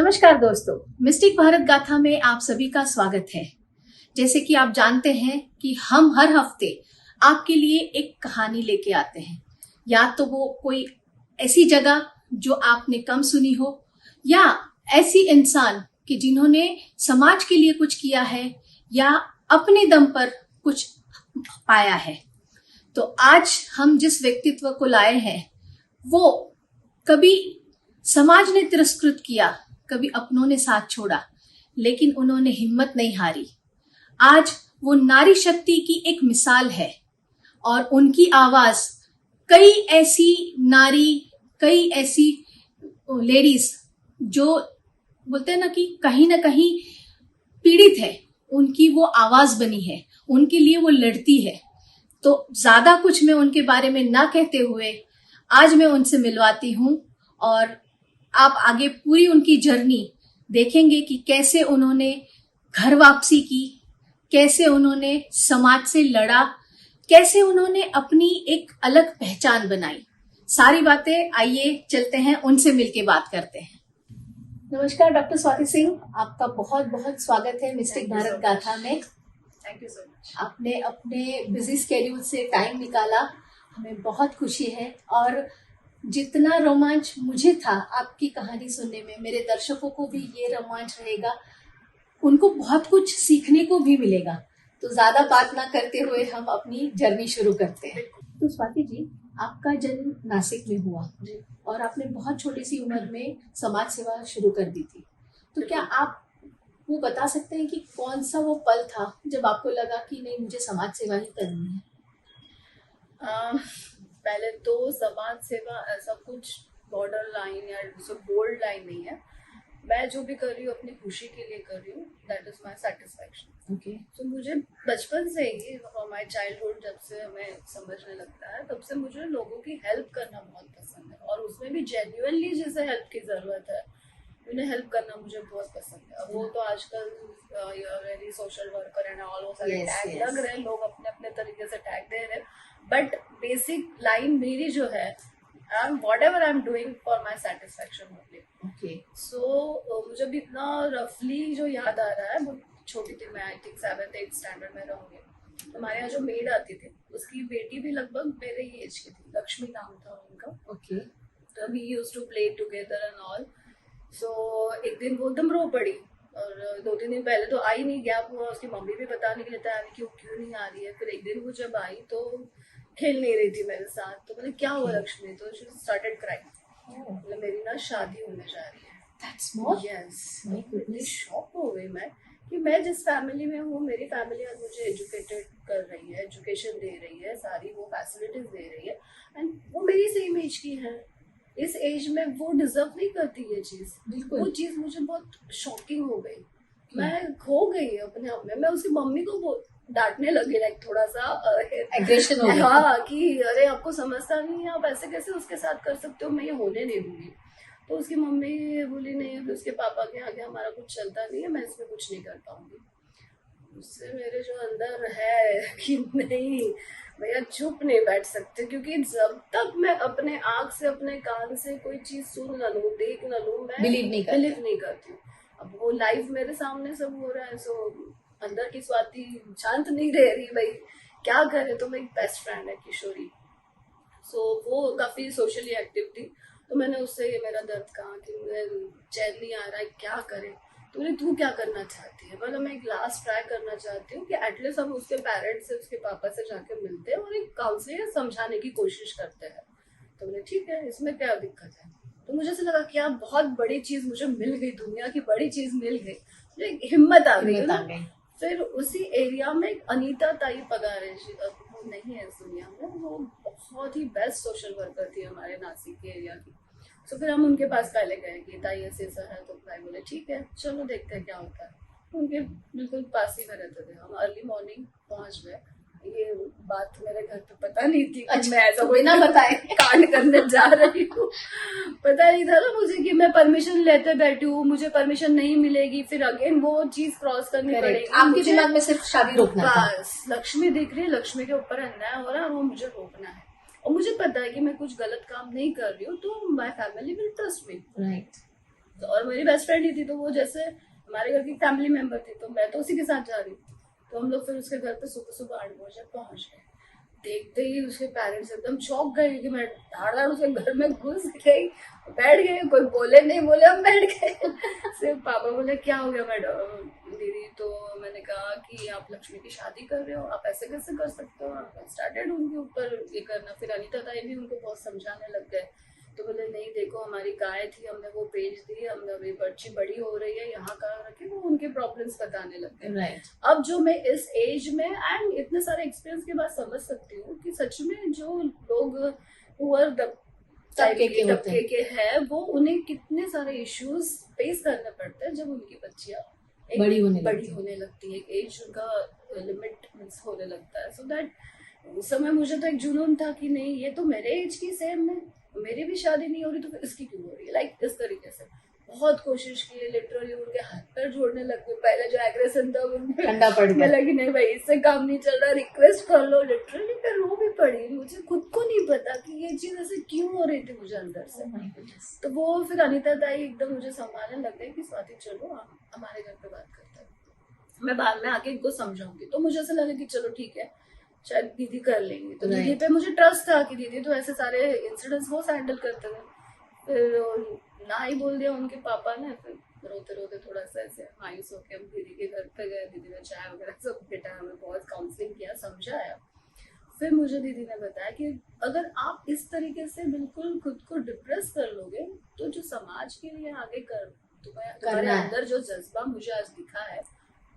नमस्कार दोस्तों, मिस्टिक भारत गाथा में आप सभी का स्वागत है। जैसे कि आप जानते हैं कि हम हर हफ्ते आपके लिए एक कहानी लेके आते हैं, या तो वो कोई ऐसी जगह जो आपने कम सुनी हो, या ऐसी इंसान कि जिन्होंने समाज के लिए कुछ किया है या अपने दम पर कुछ पाया है। तो आज हम जिस व्यक्तित्व को लाए हैं वो कभी समाज ने तिरस्कृत किया, कभी अपनों ने साथ छोड़ा, लेकिन उन्होंने हिम्मत नहीं हारी। आज वो नारी शक्ति की एक मिसाल है और उनकी आवाज कई ऐसी नारी, कई ऐसी लेडीज जो बोलते हैं ना कहीं पीड़ित है, उनकी वो आवाज बनी है, उनके लिए वो लड़ती है। तो ज्यादा कुछ मैं उनके बारे में ना कहते हुए आज मैं उनसे मिलवाती हूँ और आप आगे पूरी उनकी जर्नी देखेंगे कि कैसे उन्होंने घर वापसी की, कैसे उन्होंने समाज से लड़ा, कैसे उन्होंने अपनी एक अलग पहचान बनाई। सारी बातें आइए चलते हैं, उनसे मिलके बात करते हैं। नमस्कार डॉक्टर स्वाति सिंह, आपका बहुत बहुत स्वागत है मिस्टिक भारत गाथा में। Thank you so much. आपने अपने बिजी स्केड्यूल से टाइम निकाला, हमें बहुत खुशी है। और जितना रोमांच मुझे था आपकी कहानी सुनने में, मेरे दर्शकों को भी ये रोमांच रहेगा, उनको बहुत कुछ सीखने को भी मिलेगा। तो ज्यादा बात ना करते हुए हम अपनी जर्नी शुरू करते हैं। तो स्वाति जी, आपका जन्म नासिक में हुआ और आपने बहुत छोटी सी उम्र में समाज सेवा शुरू कर दी थी। तो क्या आप वो बता सकते हैं कि कौन सा वो पल था जब आपको लगा कि नहीं, मुझे समाज सेवा ही करनी है? पहले तो समाज सेवा ऐसा कुछ बॉर्डर लाइन या बोल्ड लाइन नहीं है। मैं जो भी कर रही हूँ अपनी खुशी के लिए कर रही हूँ, that is my satisfaction. Okay. तो मुझे बचपन से ही, फ्रॉम माई चाइल्डहुड, जब से हमें समझने लगता है तब से मुझे लोगों की हेल्प करना बहुत पसंद है, और उसमें भी जेन्युइनली जिसे हेल्प की जरूरत है उन्हें हेल्प करना मुझे बहुत पसंद है। अब वो तो आजकल very social worker and all, वो सारे टैग लग रहे हैं, लोग अपने अपने तरीके से टैग दे रहे हैं, बट बेसिक लाइन मेरी जो है, whatever I'm doing for my satisfaction only. Okay. So मुझे भी इतना रफली जो याद आ रहा है, वो छोटी थी मैं, आई थिंक 7th-8th स्टैंडर्ड में रहूंगी। हमारे यहाँ जो मेड आती थी उसकी बेटी भी लगभग मेरे ही एज की थी, लक्ष्मी नाम था उनका। Okay. तो we used to play together and all. So एक दिन वो एकदम रो पड़ी, और 2-3 दिन पहले तो आई नहीं, गैप हुआ, उसकी मम्मी भी पता नहीं लेता है क्यों नहीं आ रही है। फिर एक दिन वो जब आई तो खेल नहीं रही थी मेरे साथ, तो मैंने क्या हुआ लक्ष्मी, तो शी स्टार्टेड क्राइंग। मतलब मेरी ना शादी होने जा रही है। That's small. Yes. इतनी शॉक हो गई मैं कि मैं जिस फैमिली में हूँ, मेरी फैमिली आज मुझे एजुकेटेड कर रही है, एजुकेशन दे रही है, सारी वो फैसिलिटीज दे रही है, एंड वो मेरी सेम एज की है। इस एज में वो डिजर्व नहीं करती ये चीज। वो चीज मुझे बहुत शॉकिंग हो गई। मैं खो गई अपने आप में। मैं उसकी मम्मी को डांटने लगी, लाइक थोड़ा सा एग्रेशन हो गई। हाँ, कि अरे आपको समझता नहीं है, आप ऐसे कैसे उसके साथ कर सकते हो, मैं ये होने नहीं दूंगी। तो उसकी मम्मी बोली नहीं, उसके पापा के आगे हमारा कुछ चलता नहीं है, मैं इसमें कुछ नहीं कर पाऊंगी। उससे मेरे जो अंदर है कि नहीं भैया, चुप नहीं बैठ सकते, क्योंकि जब तक मैं अपने आँख से, अपने कान से कोई चीज सुन न लूं, देख न लूं, मैं बिलीव नहीं करती हूँ। अब वो लाइफ मेरे सामने सब हो रहा है, सो अंदर की स्वाति शांत नहीं रह रही, भाई क्या करे। तो मेरी बेस्ट फ्रेंड है किशोरी, सो वो काफी सोशली एक्टिव थी, तो मैंने उससे ये मेरा दर्द कहा कि मुझे चैन नहीं आ रहा है, क्या करे। तो बोले तू क्या करना चाहती है? मतलब मैं एक लास्ट ट्राई करना चाहती हूँ कि एटलीस्ट हम उसके पेरेंट्स से, उसके पापा से जाके मिलते हैं और एक काउंसलिंग समझाने की कोशिश करते हैं। तो बोले ठीक है, इसमें क्या दिक्कत है। तो मुझे ऐसा लगा कि यार बहुत बड़ी चीज मुझे मिल गई, दुनिया की बड़ी चीज मिल गई, मुझे एक हिम्मत आ गई। फिर उसी एरिया में एक अनीता ताई पगारे, वो नहीं है इस दुनिया में, वो बहुत ही बेस्ट सोशल वर्कर थी हमारे नासिक के एरिया की। तो फिर हम उनके पास पहले गए कि ताई ऐसे है, तो भाई बोले ठीक है चलो देखते हैं क्या होता है। उनके बिल्कुल पास ही में रहते थे हम। अर्ली मॉर्निंग पहुंच गए। ये बात मेरे घर पे पता नहीं थी। अच्छा, मैं ऐसा कोई ना बताए कांड करने जा रही हूँ, पता नहीं था ना मुझे कि मैं परमिशन लेते बैठी हूँ, मुझे परमिशन नहीं मिलेगी, फिर अगेन वो चीज क्रॉस करनी पड़ेगी। आपके दिमाग में सिर्फ शादी रोकना था। बस लक्ष्मी दिख रही है, लक्ष्मी के ऊपर अन्याय हो रहा है और वो मुझे रोकना है, और मुझे पता है कि मैं कुछ गलत काम नहीं कर रही हूँ, तो my family will trust me. Right. और मेरी बेस्ट फ्रेंड ही थी, तो वो जैसे हमारे घर की फैमिली मेंबर थी, तो मैं तो उसी के साथ जा रही थी। तो हम लोग फिर उसके घर पे सुबह सुबह 8 बजे पहुंच गए। देखते ही उसके पेरेंट्स एकदम चौंक गए कि मैं धाड़ धाड़ उसके घर में घुस गई, बैठ गए, कोई बोले नहीं बोले, हम बैठ गए। सिर्फ पापा बोले क्या हो गया मैडम दीदी, तो मैंने कहा कि आप लक्ष्मी की शादी कर रहे हो, आप ऐसे कैसे कर सकते हो। स्टार्टेड उनके ऊपर ये करना, फिर अनीता ताई भी उनको बहुत समझाने लग गए। तो बोले नहीं देखो हमारी गाय थी, हमने वो बेच दी, हमने अभी बच्ची बड़ी हो रही है, यहाँ कहाँ रखे, वो उनके प्रॉब्लम्स बताने लग गए। राइट। अब जो मैं इस एज में एंड इतने सारे एक्सपीरियंस के बाद समझ सकती हूँ कि सच में जो लोग पुअर तबके के हैं, वो उन्हें कितने सारे इश्यूज फेस करने पड़ते हैं जब उनकी बच्चियां बड़ी होने लगती है, एज उनका लिमिट मिस होने लगता है। सो दैट उस समय मुझे तो एक जुनून था कि नहीं ये तो मेरे एज की सेम है, मेरी भी शादी नहीं हो रही तो फिर इसकी क्यों हो रही है, लाइक इस तरीके से बहुत कोशिश की, लिटरली उनके हाथ पैर जोड़ने लग गए। पहले जो एग्रेशन था ठंडा पड़ गया, लगी नहीं भाई इससे काम नहीं चल रहा, रिक्वेस्ट कर लो। लिटरली मैं रो भी पड़ी, मुझे खुद को नहीं पता कि ये चीज ऐसे क्यों हो रही थी मुझे अंदर से। तो वो फिर अनीता ताई एकदम मुझे संभालने लग गई कि स्वाति चलो हमारे घर पे बात करते हैं, मैं बाद में आके इनको समझाऊंगी। तो मुझे ऐसा लगा कि चलो ठीक है शायद दीदी कर लेंगी। तो दीदी पे मुझे ट्रस्ट था कि दीदी तो ऐसे सारे इंसिडेंट्स वो हैंडल करते थे। फिर ना ही बोल दिया उनके पापा ने, फिर रोते रोते थोड़ा सा ऐसे मायूस होकर हम दीदी के घर पे गए। दीदी ने चाय वगैरह सब बेटा हमें बहुत काउंसलिंग किया, समझाया। फिर मुझे दीदी ने बताया कि अगर आप इस तरीके से बिल्कुल खुद को डिप्रेस कर लोगे तो जो समाज के लिए आगे तुम्हारे अंदर जो जज्बा मुझे आज दिखा है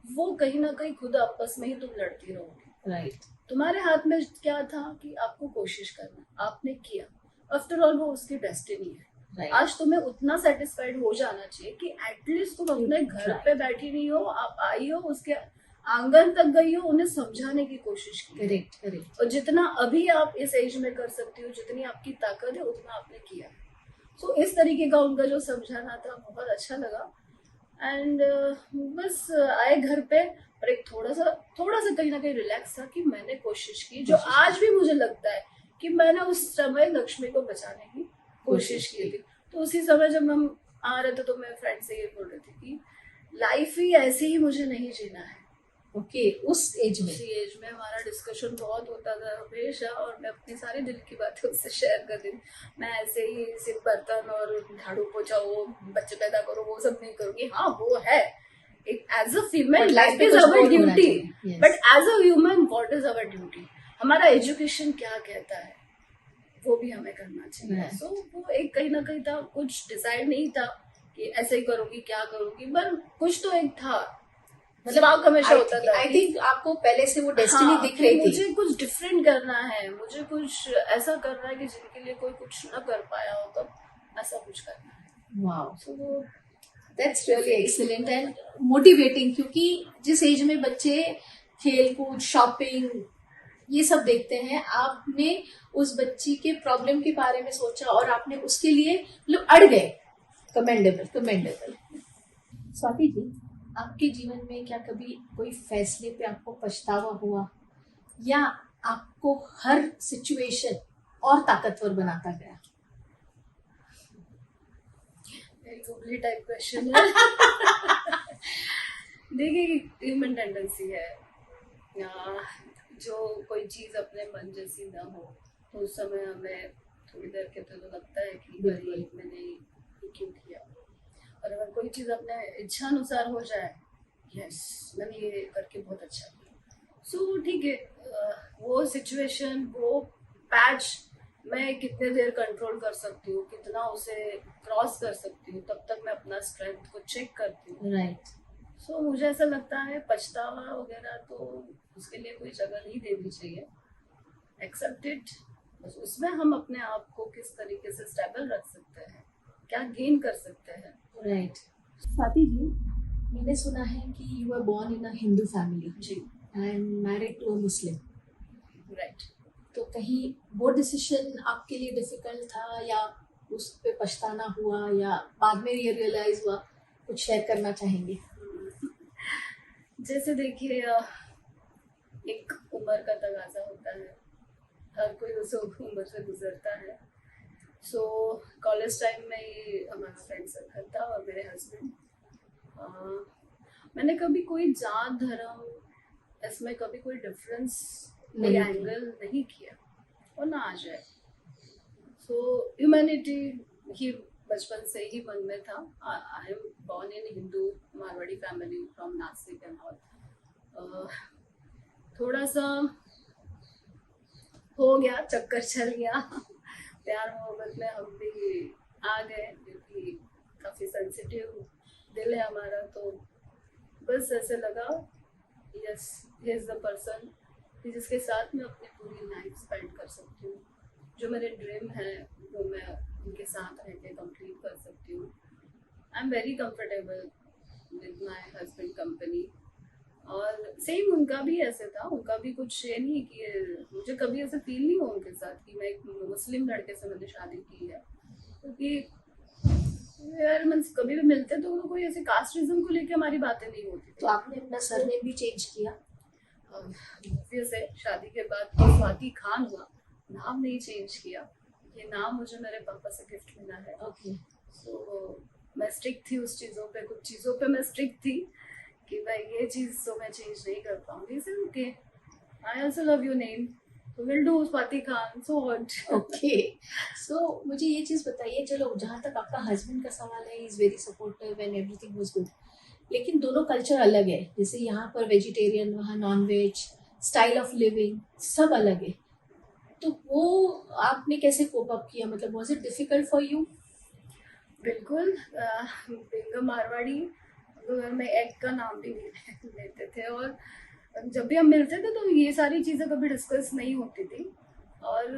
वो कहीं ना कहीं खुद आपस में ही तुम लड़ती रहोगी। राइट। तुम्हारे हाथ में क्या था कि आपको कोशिश करना, आपने किया, आफ्टर ऑल वो उसकी डेस्टिनी है। आज तुम्हें उतना सेटिस्फाइड हो जाना चाहिए कि एटलीस्ट तुम अपने घर पे बैठी नहीं हो, आप आई हो, उसके आंगन तक गई हो, उन्हें समझाने की कोशिश की। करेक्ट। और जितना अभी आप इस एज में कर सकती हो, जितनी आपकी ताकत है उतना आपने किया। सो इस तरीके का उनका जो समझाना था बहुत अच्छा लगा। एंड बस आए घर पे और एक थोड़ा सा कहीं ना कहीं रिलैक्स था कि मैंने कोशिश की, जो आज भी मुझे लगता है कि मैंने उस समय लक्ष्मी को बचाने की कोशिश की थी। तो उसी समय जब हम आ रहे थे तो मैं फ्रेंड से ये बोल रही थी कि लाइफ ही ऐसे ही मुझे नहीं जीना है। उस एज में हमारा डिस्कशन बहुत होता था हमेशा, और मैं अपनी सारी दिल की बातें उससे शेयर करती थी। मैं ऐसे ही सिर्फ बर्तन और झाड़ू पोछा वो बच्चे पैदा करो वो सब नहीं करूंगी। हाँ वो है, as a female life is our duty, but as a human what is our duty, हमारा एजुकेशन क्या कहता है वो भी हमें करना चाहिए। सो वो एक कहीं ना कहीं था, कुछ डिसाइड नहीं था कि ऐसे ही करूंगी क्या करूंगी, पर कुछ तो एक था, मतलब हमेशा होता था। आई थिंक आपको पहले से वो डेस्टिनी दिख रही थी, मुझे कुछ डिफरेंट करना है, मुझे कुछ ऐसा करना है कि जिनके लिए कोई कुछ न कर पाया हो, तो ऐसा कुछ करना है। Wow, so that's really excellent and motivating, क्योंकि जिस एज में बच्चे खेल कूद शॉपिंग ये सब देखते हैं, आपने उस बच्ची के प्रॉब्लम के बारे में सोचा और आपने उसके लिए मतलब अड़ गए। कमेंडेबल। स्वाति जी, आपके जीवन में क्या कभी कोई फैसले पे आपको पछतावा हुआ, या आपको हर सिचुएशन और ताकतवर बनाता गया? टाइप क्वेश्चन है। देखिए ह्यूमन टेंडेंसी है, जो कोई चीज अपने मन जैसी ना हो तो उस समय हमें थोड़ी देर के तो लगता है कि मैंने ये क्यों किया, और अगर कोई चीज अपने इच्छा अनुसार हो जाए, यस मैंने ये करके बहुत अच्छा किया। सो ठीक है, वो सिचुएशन वो पैच मैं कितने देर कंट्रोल कर सकती हूँ, कितना उसे क्रॉस कर सकती हूँ, तब तक मैं अपना स्ट्रेंथ को चेक करती हूँ। राइट। सो मुझे ऐसा लगता है पछतावा वगैरह तो उसके लिए कोई जगह नहीं देनी चाहिए, एक्सेप्ट इट। बस उसमें हम अपने आप को किस तरीके से स्टेबल रख सकते हैं, क्या गेन कर सकते हैं। राइट। स्वाति जी, मैंने सुना है कि you are born in a Hindu family ji and married to a Muslim. Right. तो कहीं वो डिसीजन आपके लिए डिफिकल्ट था, या उस पे पछताना हुआ, या बाद में ये रियलाइज हुआ? कुछ शेयर करना चाहेंगे? जैसे देखिए एक उम्र का तकाजा होता है, हर कोई उस उम्र से गुजरता है, सो कॉलेज टाइम में ही हमारा फ्रेंड सर्कल था और मेरे हस्बैंड। मैंने कभी कोई जात धर्म इसमें कभी कोई डिफरेंस कोई नहीं एंगल नहीं किया और ना आ जाए। सो ह्यूमैनिटी ही बचपन से ही मन में था। I am born in Hindu Marwari family from Nashik and all. थोड़ा सा हो गया, चक्कर चल गया प्यार मोहब्बत में हम भी आ गए क्योंकि काफ़ी सेंसिटिव दिल है हमारा। तो बस ऐसे लगा yes he is the person जिसके साथ मैं अपनी पूरी लाइफ स्पेंड कर सकती हूँ। जो मेरे ड्रीम है वो मैं उनके साथ रह के कंप्लीट कर सकती हूँ। I am very comfortable with my husband company. और सेम उनका भी ऐसे था, उनका भी कुछ ये नहीं कि मुझे कभी ऐसे फील नहीं हुआ उनके साथ कि मैं एक मुस्लिम लड़के से मैंने शादी की है। क्योंकि यार मन कभी भी मिलते तो कोई ऐसे कास्टिज्म को लेके हमारी बातें नहीं होती थी। तो आपने अपना सरनेम भी चेंज किया? से शादी के बाद तो स्वाति खान हुआ, नाम नहीं चेंज किया। ये नाम मुझे मेरे पापा से गिफ्ट मिला है। ओके। सो मैं स्ट्रिक्ट थी उस चीज़ों पे, कुछ चीज़ों पे मैं स्ट्रिक्ट थी कि भाई ये चीज़ तो मैं चेंज नहीं कर पाऊंगी। Sir okay, I also love your name, तो will do Swati Khan, so what. Okay. So मुझे ये चीज बताइए, चलो जहाँ तक आपका हस्बैंड का सवाल है, is very supportive and everything was good, लेकिन दोनों कल्चर अलग है। जैसे यहाँ पर वेजिटेरियन, वहाँ non veg, style of living सब अलग है। तो वो आपने कैसे कोप अप किया? मतलब was it difficult for you? बिल्कुल। बिंग मारवाड़ी घर में एग का नाम भी नहीं लेते थे और जब भी हम मिलते थे तो ये सारी चीज़ें कभी डिस्कस नहीं होती थी। और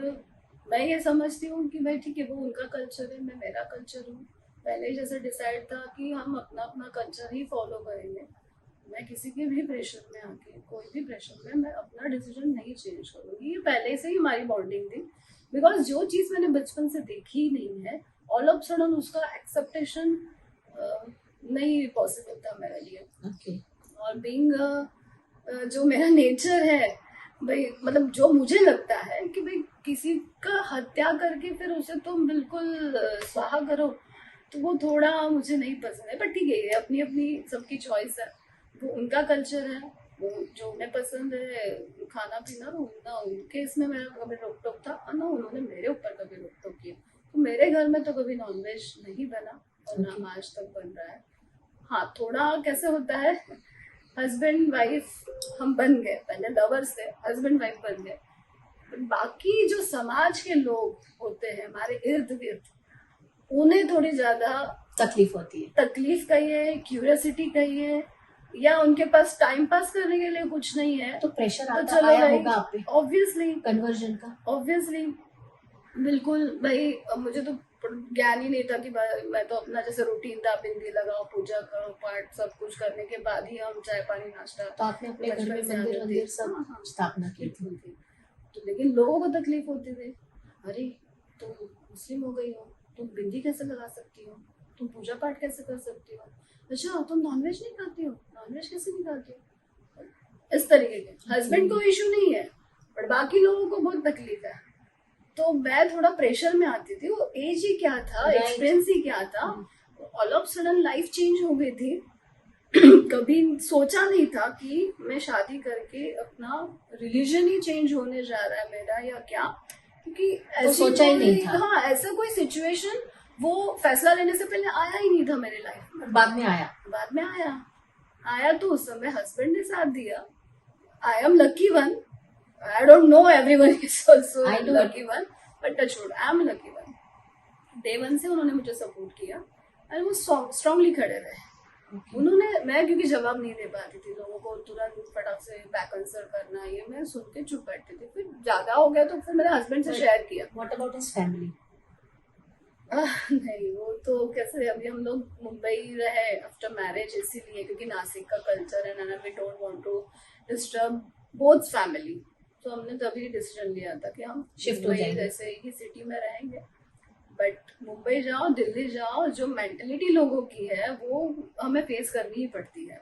मैं ये समझती हूँ कि भाई ठीक है, वो उनका कल्चर है, मैं मेरा कल्चर हूँ। पहले ही जैसे डिसाइड था कि हम अपना अपना कल्चर ही फॉलो करेंगे। मैं किसी के भी प्रेशर में आके, कोई भी प्रेशर में मैं अपना डिसीजन नहीं चेंज करूँगी। ये पहले से ही हमारी बॉन्डिंग थी। बिकॉज जो चीज़ मैंने बचपन से देखी ही नहीं है, ऑल ऑफ सडन उसका एक्सेप्टेशन नहीं पॉसिबल था मेरे लिए। ओके। और बीइंग जो मेरा नेचर है भाई, मतलब जो मुझे लगता है कि भाई किसी का हत्या करके फिर उसे तुम बिल्कुल स्वाहा करो, तो वो थोड़ा मुझे नहीं पसंद है। पर ठीक है, ये अपनी अपनी सबकी चॉइस है, वो उनका कल्चर है, वो जो उन्हें पसंद है खाना पीना, तो ना उनके इसमें मेरा कभी रोक टोक था और ना उन्होंने मेरे ऊपर कभी रोक टोक किया। तो मेरे घर में तो कभी नॉनवेज नहीं बना और ना आज तक बन रहा है। हाँ, थोड़ा कैसे होता है, हस्बैंड वाइफ हम बन गए, पहले लवर्स थे, हस्बैंड वाइफ बन गए। बाकी जो समाज के लोग होते हैं हमारे इर्द गिर्द, उन्हें थोड़ी ज्यादा तकलीफ होती है। तकलीफ कहिए, क्यूरियोसिटी कहिए, या उनके पास टाइम पास करने के लिए कुछ नहीं है तो प्रेशर तो आता चलो आया भाई, होगा आप पे ऑब्वियसली कन्वर्जन का? ऑब्वियसली बिल्कुल भाई। मुझे तो ज्ञान ही नहीं था कि मैं तो अपना जैसे रूटीन था, बिंदी लगाओ, पूजा करो, पाठ सब कुछ करने के बाद ही हम चाय पानी नाश्ता। तो आपने अपने घर में मंदिर वंदिर सब स्थापना की थी? तो लेकिन लोगों को तकलीफ होती थी, अरे तुम मुस्लिम हो गई हो, तुम बिंदी कैसे लगा सकती हो, तुम पूजा पाठ कैसे कर सकती हो, अच्छा तुम नॉनवेज नहीं खाती हो, नॉनवेज कैसे नहीं खाती हो, इस तरीके के। हस्बैंड को इशू नहीं है बट बाकी लोगों को बहुत तकलीफ है। तो मैं थोड़ा प्रेशर में आती थी। वो एज ही क्या था, एक्सपीरियंस ही क्या था, all of sudden life change हो गई थी। कभी सोचा नहीं था कि मैं शादी करके अपना रिलीजन ही चेंज होने जा रहा है मेरा या क्या, क्योंकि तो सोचा ही नहीं था। हाँ, ऐसा कोई सिचुएशन वो फैसला लेने से पहले आया ही नहीं था मेरी लाइफ में। बाद में आया? बाद में आया तो उस समय हस्बैंड ने साथ दिया। I am lucky one, I don't know everyone is also lucky one, but touch wood, I am lucky one. Day one से उन्होंने मुझे सपोर्ट किया और वो स्ट्रांगली खड़े रहे। उन्होंने, मैं क्योंकि जवाब नहीं दे पाती थी लोगों को, तुरंत फटाक से बैक आंसर करना, ये मैं सुन के चुप बैठती थी। फिर ज्यादा हो गया तो फिर मेरे हस्बैंड से शेयर किया। What about his family? नहीं, वो तो कैसे, अभी हम लोग मुंबई रहे आफ्टर मैरिज इसीलिए क्योंकि नासिक का कल्चर है ना, we don't want to disturb both family. तो हमने तभी डिसीजन लिया था कि हम शिफ्ट हो जाएंगे, जैसे ही सिटी में रहेंगे। बट मुंबई जाओ, दिल्ली जाओ, जो मेंटलिटी लोगों की है वो हमें फेस करनी ही पड़ती है।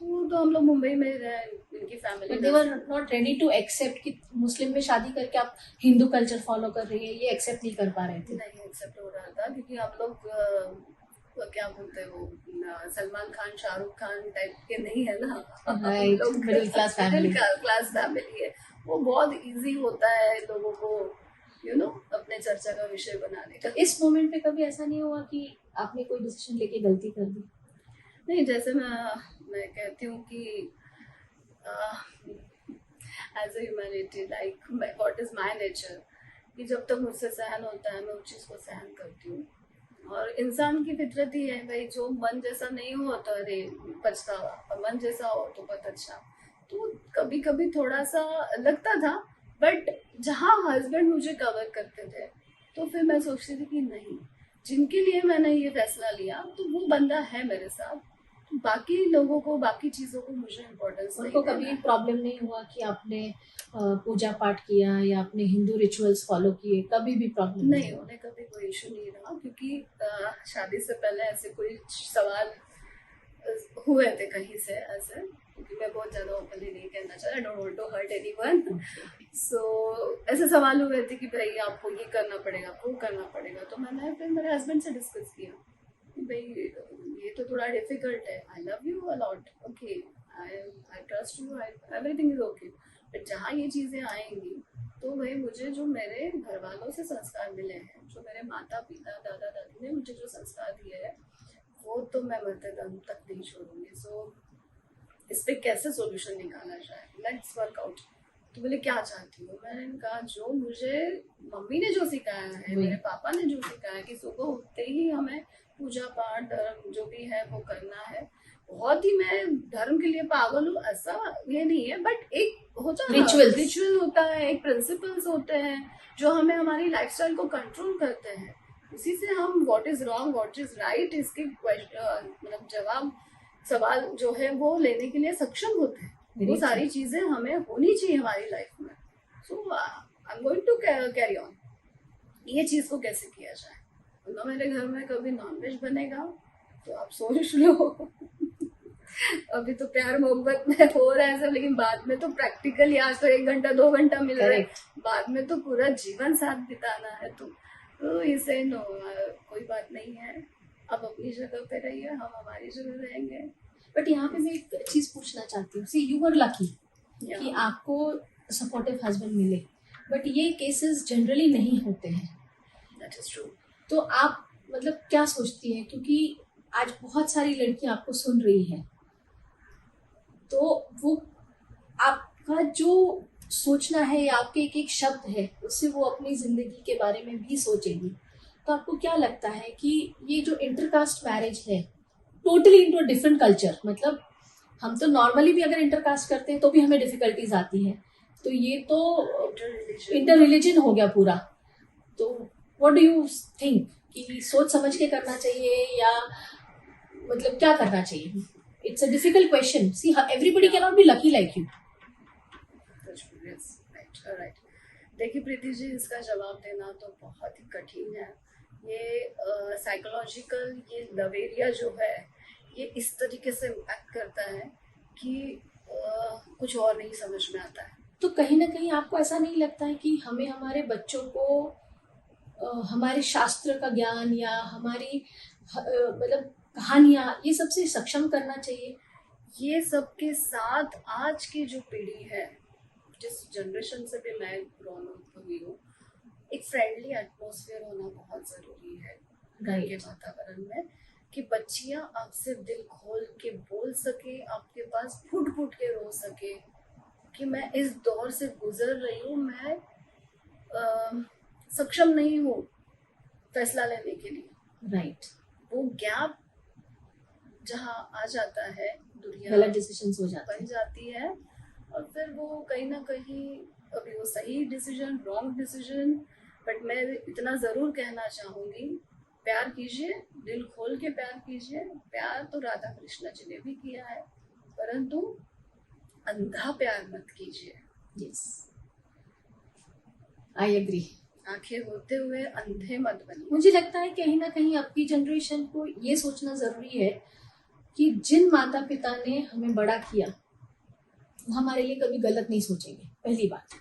वो तो हम लोग मुंबई में रहे, इनकी family they were not ready to accept कि मुस्लिम में शादी करके आप हिंदू कल्चर फॉलो कर रही है, ये एक्सेप्ट नहीं कर पा रहे थे। नहीं एक्सेप्ट हो रहा था, क्योंकि हम लोग क्या बोलते हैं वो सलमान खान शाहरुख खान टाइप के नहीं है ना, right, middle class family. Class family है, वो बहुत इजी होता है लोगों को अपने चर्चा का विषय बनाने का। इस मोमेंट पे कभी ऐसा नहीं हुआ कि आपने कोई डिसीजन लेके गलती कर दी? नहीं, जैसे मैं कहती हूँ कि as a humanity, like what is my nature, कि जब तक मुझसे सहन होता है मैं उस चीज़ को सहन करती हूँ। और इंसान की फितरत ही है भाई, जो मन जैसा नहीं हो तो अरे पछतावा, और मन जैसा हो तो बहुत अच्छा। तो कभी कभी थोड़ा सा लगता था, बट जहाँ हस्बैंड मुझे कवर करते थे तो फिर मैं सोचती थी कि नहीं, जिनके लिए मैंने ये फैसला लिया तो वो बंदा है मेरे साथ, बाकी लोगों को, बाकी चीज़ों को मुझे इम्पोर्टेंस उनको कभी प्रॉब्लम नहीं हुआ कि आपने पूजा पाठ किया या आपने हिंदू रिचुअल्स फॉलो किए? कभी भी प्रॉब्लम नहीं, उन्हें कभी कोई इशू नहीं रहा, क्योंकि शादी से पहले ऐसे कोई सवाल हुए थे कहीं से ऐसे, क्योंकि मैं बहुत ज़्यादा ओपनली नहीं कहना चाहती, I don't want to hurt anyone. So ऐसे सवाल हुए थे कि भाई आपको ये करना पड़ेगा, वो करना पड़ेगा। तो मैंने फिर मेरे हस्बैंड से डिस्कस किया कि भाई ये तो थोड़ा डिफिकल्ट है, I love you a lot, okay, I trust you, everything is okay, but जहाँ ये चीज़ें आएंगी तो भाई मुझे जो मेरे घर वालों से संस्कार मिले हैं, जो मेरे माता पिता दादा दादी ने मुझे जो संस्कार दिए हैं, वो तो मैं मरते दम तक नहीं छोड़ूंगी। सो इस पे कैसे सॉल्यूशन निकाला जाए, लेट्स वर्क आउट। तो बोले क्या चाहती हो? मैंने कहा जो मुझे मम्मी ने जो सिखाया है, मेरे पापा ने जो सिखाया है कि सुबह उठते ही हमें पूजा पाठ धर्म जो भी है वो करना है। बहुत ही मैं धर्म के लिए पागल हूँ ऐसा ये नहीं है, बट एक होता है रिचुअल होता है, एक प्रिंसिपल्स होते हैं जो हमें हमारी लाइफस्टाइल को कंट्रोल करते हैं। उसी से हम what is wrong what is right इसके मतलब जवाब सवाल जो है वो लेने के लिए सक्षम होते हैं। वो सारी चीजें हमें होनी चाहिए हमारी लाइफ में। So I am going to carry on, ये चीज को कैसे किया जाए। ना मेरे घर में कभी नॉनवेज बनेगा तो आप सोच लो। अभी तो प्यार मोहब्बत में हो रहा है सब, लेकिन बाद में तो प्रैक्टिकली आज तो 1 घंटा 2 घंटा मिल रहा है, बाद में तो पूरा जीवन साथ बिताना है। तो इसे नो, कोई बात नहीं है, आप अपनी जगह पे रहिए, हम हमारी जगह रहेंगे। बट यहाँ पे मैं एक चीज पूछना चाहती हूँ, सी यू वर लकी कि आपको सपोर्टिव हस्बैंड मिले, बट ये केसेस जनरली नहीं होते हैं। That is true. तो आप मतलब क्या सोचती हैं, क्योंकि आज बहुत सारी लड़कियां आपको सुन रही हैं, तो वो आपका जो सोचना है या आपके एक एक शब्द है उससे वो अपनी जिंदगी के बारे में भी सोचेगी। तो आपको क्या लगता है कि ये जो इंटरकास्ट मैरिज है, टोटली इनटू डिफरेंट कल्चर, मतलब हम तो नॉर्मली भी अगर इंटरकास्ट करते हैं तो भी हमें डिफिकल्टीज आती हैं, तो ये तो इंटर रिलीजन हो गया पूरा। तो व्हाट डू यू थिंक कि सोच समझ के करना चाहिए या मतलब क्या करना चाहिए? It's a difficult question, see everybody can not be lucky like you. Right, देखिए प्रीति जी, इसका जवाब देना तो बहुत ही कठिन है। ये साइकोलॉजिकल ये लवेरिया जो है ये इस तरीके से इम्पैक्ट करता है कि कुछ और नहीं समझ में आता है। तो कहीं ना कहीं आपको ऐसा नहीं लगता है कि हमें हमारे बच्चों को हमारे शास्त्र का ज्ञान या हमारी मतलब कहानियाँ ये सबसे सक्षम करना चाहिए? ये सबके साथ आज की जो पीढ़ी है, जिस जनरेशन से भी मैं ग्रोन अप हुई हूँ, एक फ्रेंडली एटमॉस्फेयर होना बहुत ज़रूरी है घर के वातावरण में, कि बच्चियाँ आपसे दिल खोल के बोल सके, आपके पास फुट फुट के रो सके कि मैं इस दौर से गुजर रही हूँ, मैं सक्षम नहीं हूँ फैसला लेने के लिए। राइट, वो गैप जहाँ आ जाता है, दुनिया गलत डिसीजंस हो जाते बन जाती है, और फिर वो कहीं ना कहीं, अभी वो सही डिसीजन रॉन्ग डिसीजन, बट मैं इतना ज़रूर कहना चाहूँगी, प्यार कीजिए, दिल खोल के प्यार कीजिए। प्यार तो राधा कृष्ण जी ने भी किया है, परंतु अंधा प्यार मत कीजिए। Yes, I agree. आंखें होते हुए अंधे मत बनिए। मुझे लगता है कहीं ना कहीं आपकी जनरेशन को ये सोचना जरूरी है कि जिन माता पिता ने हमें बड़ा किया वो हमारे लिए कभी गलत नहीं सोचेंगे, पहली बात।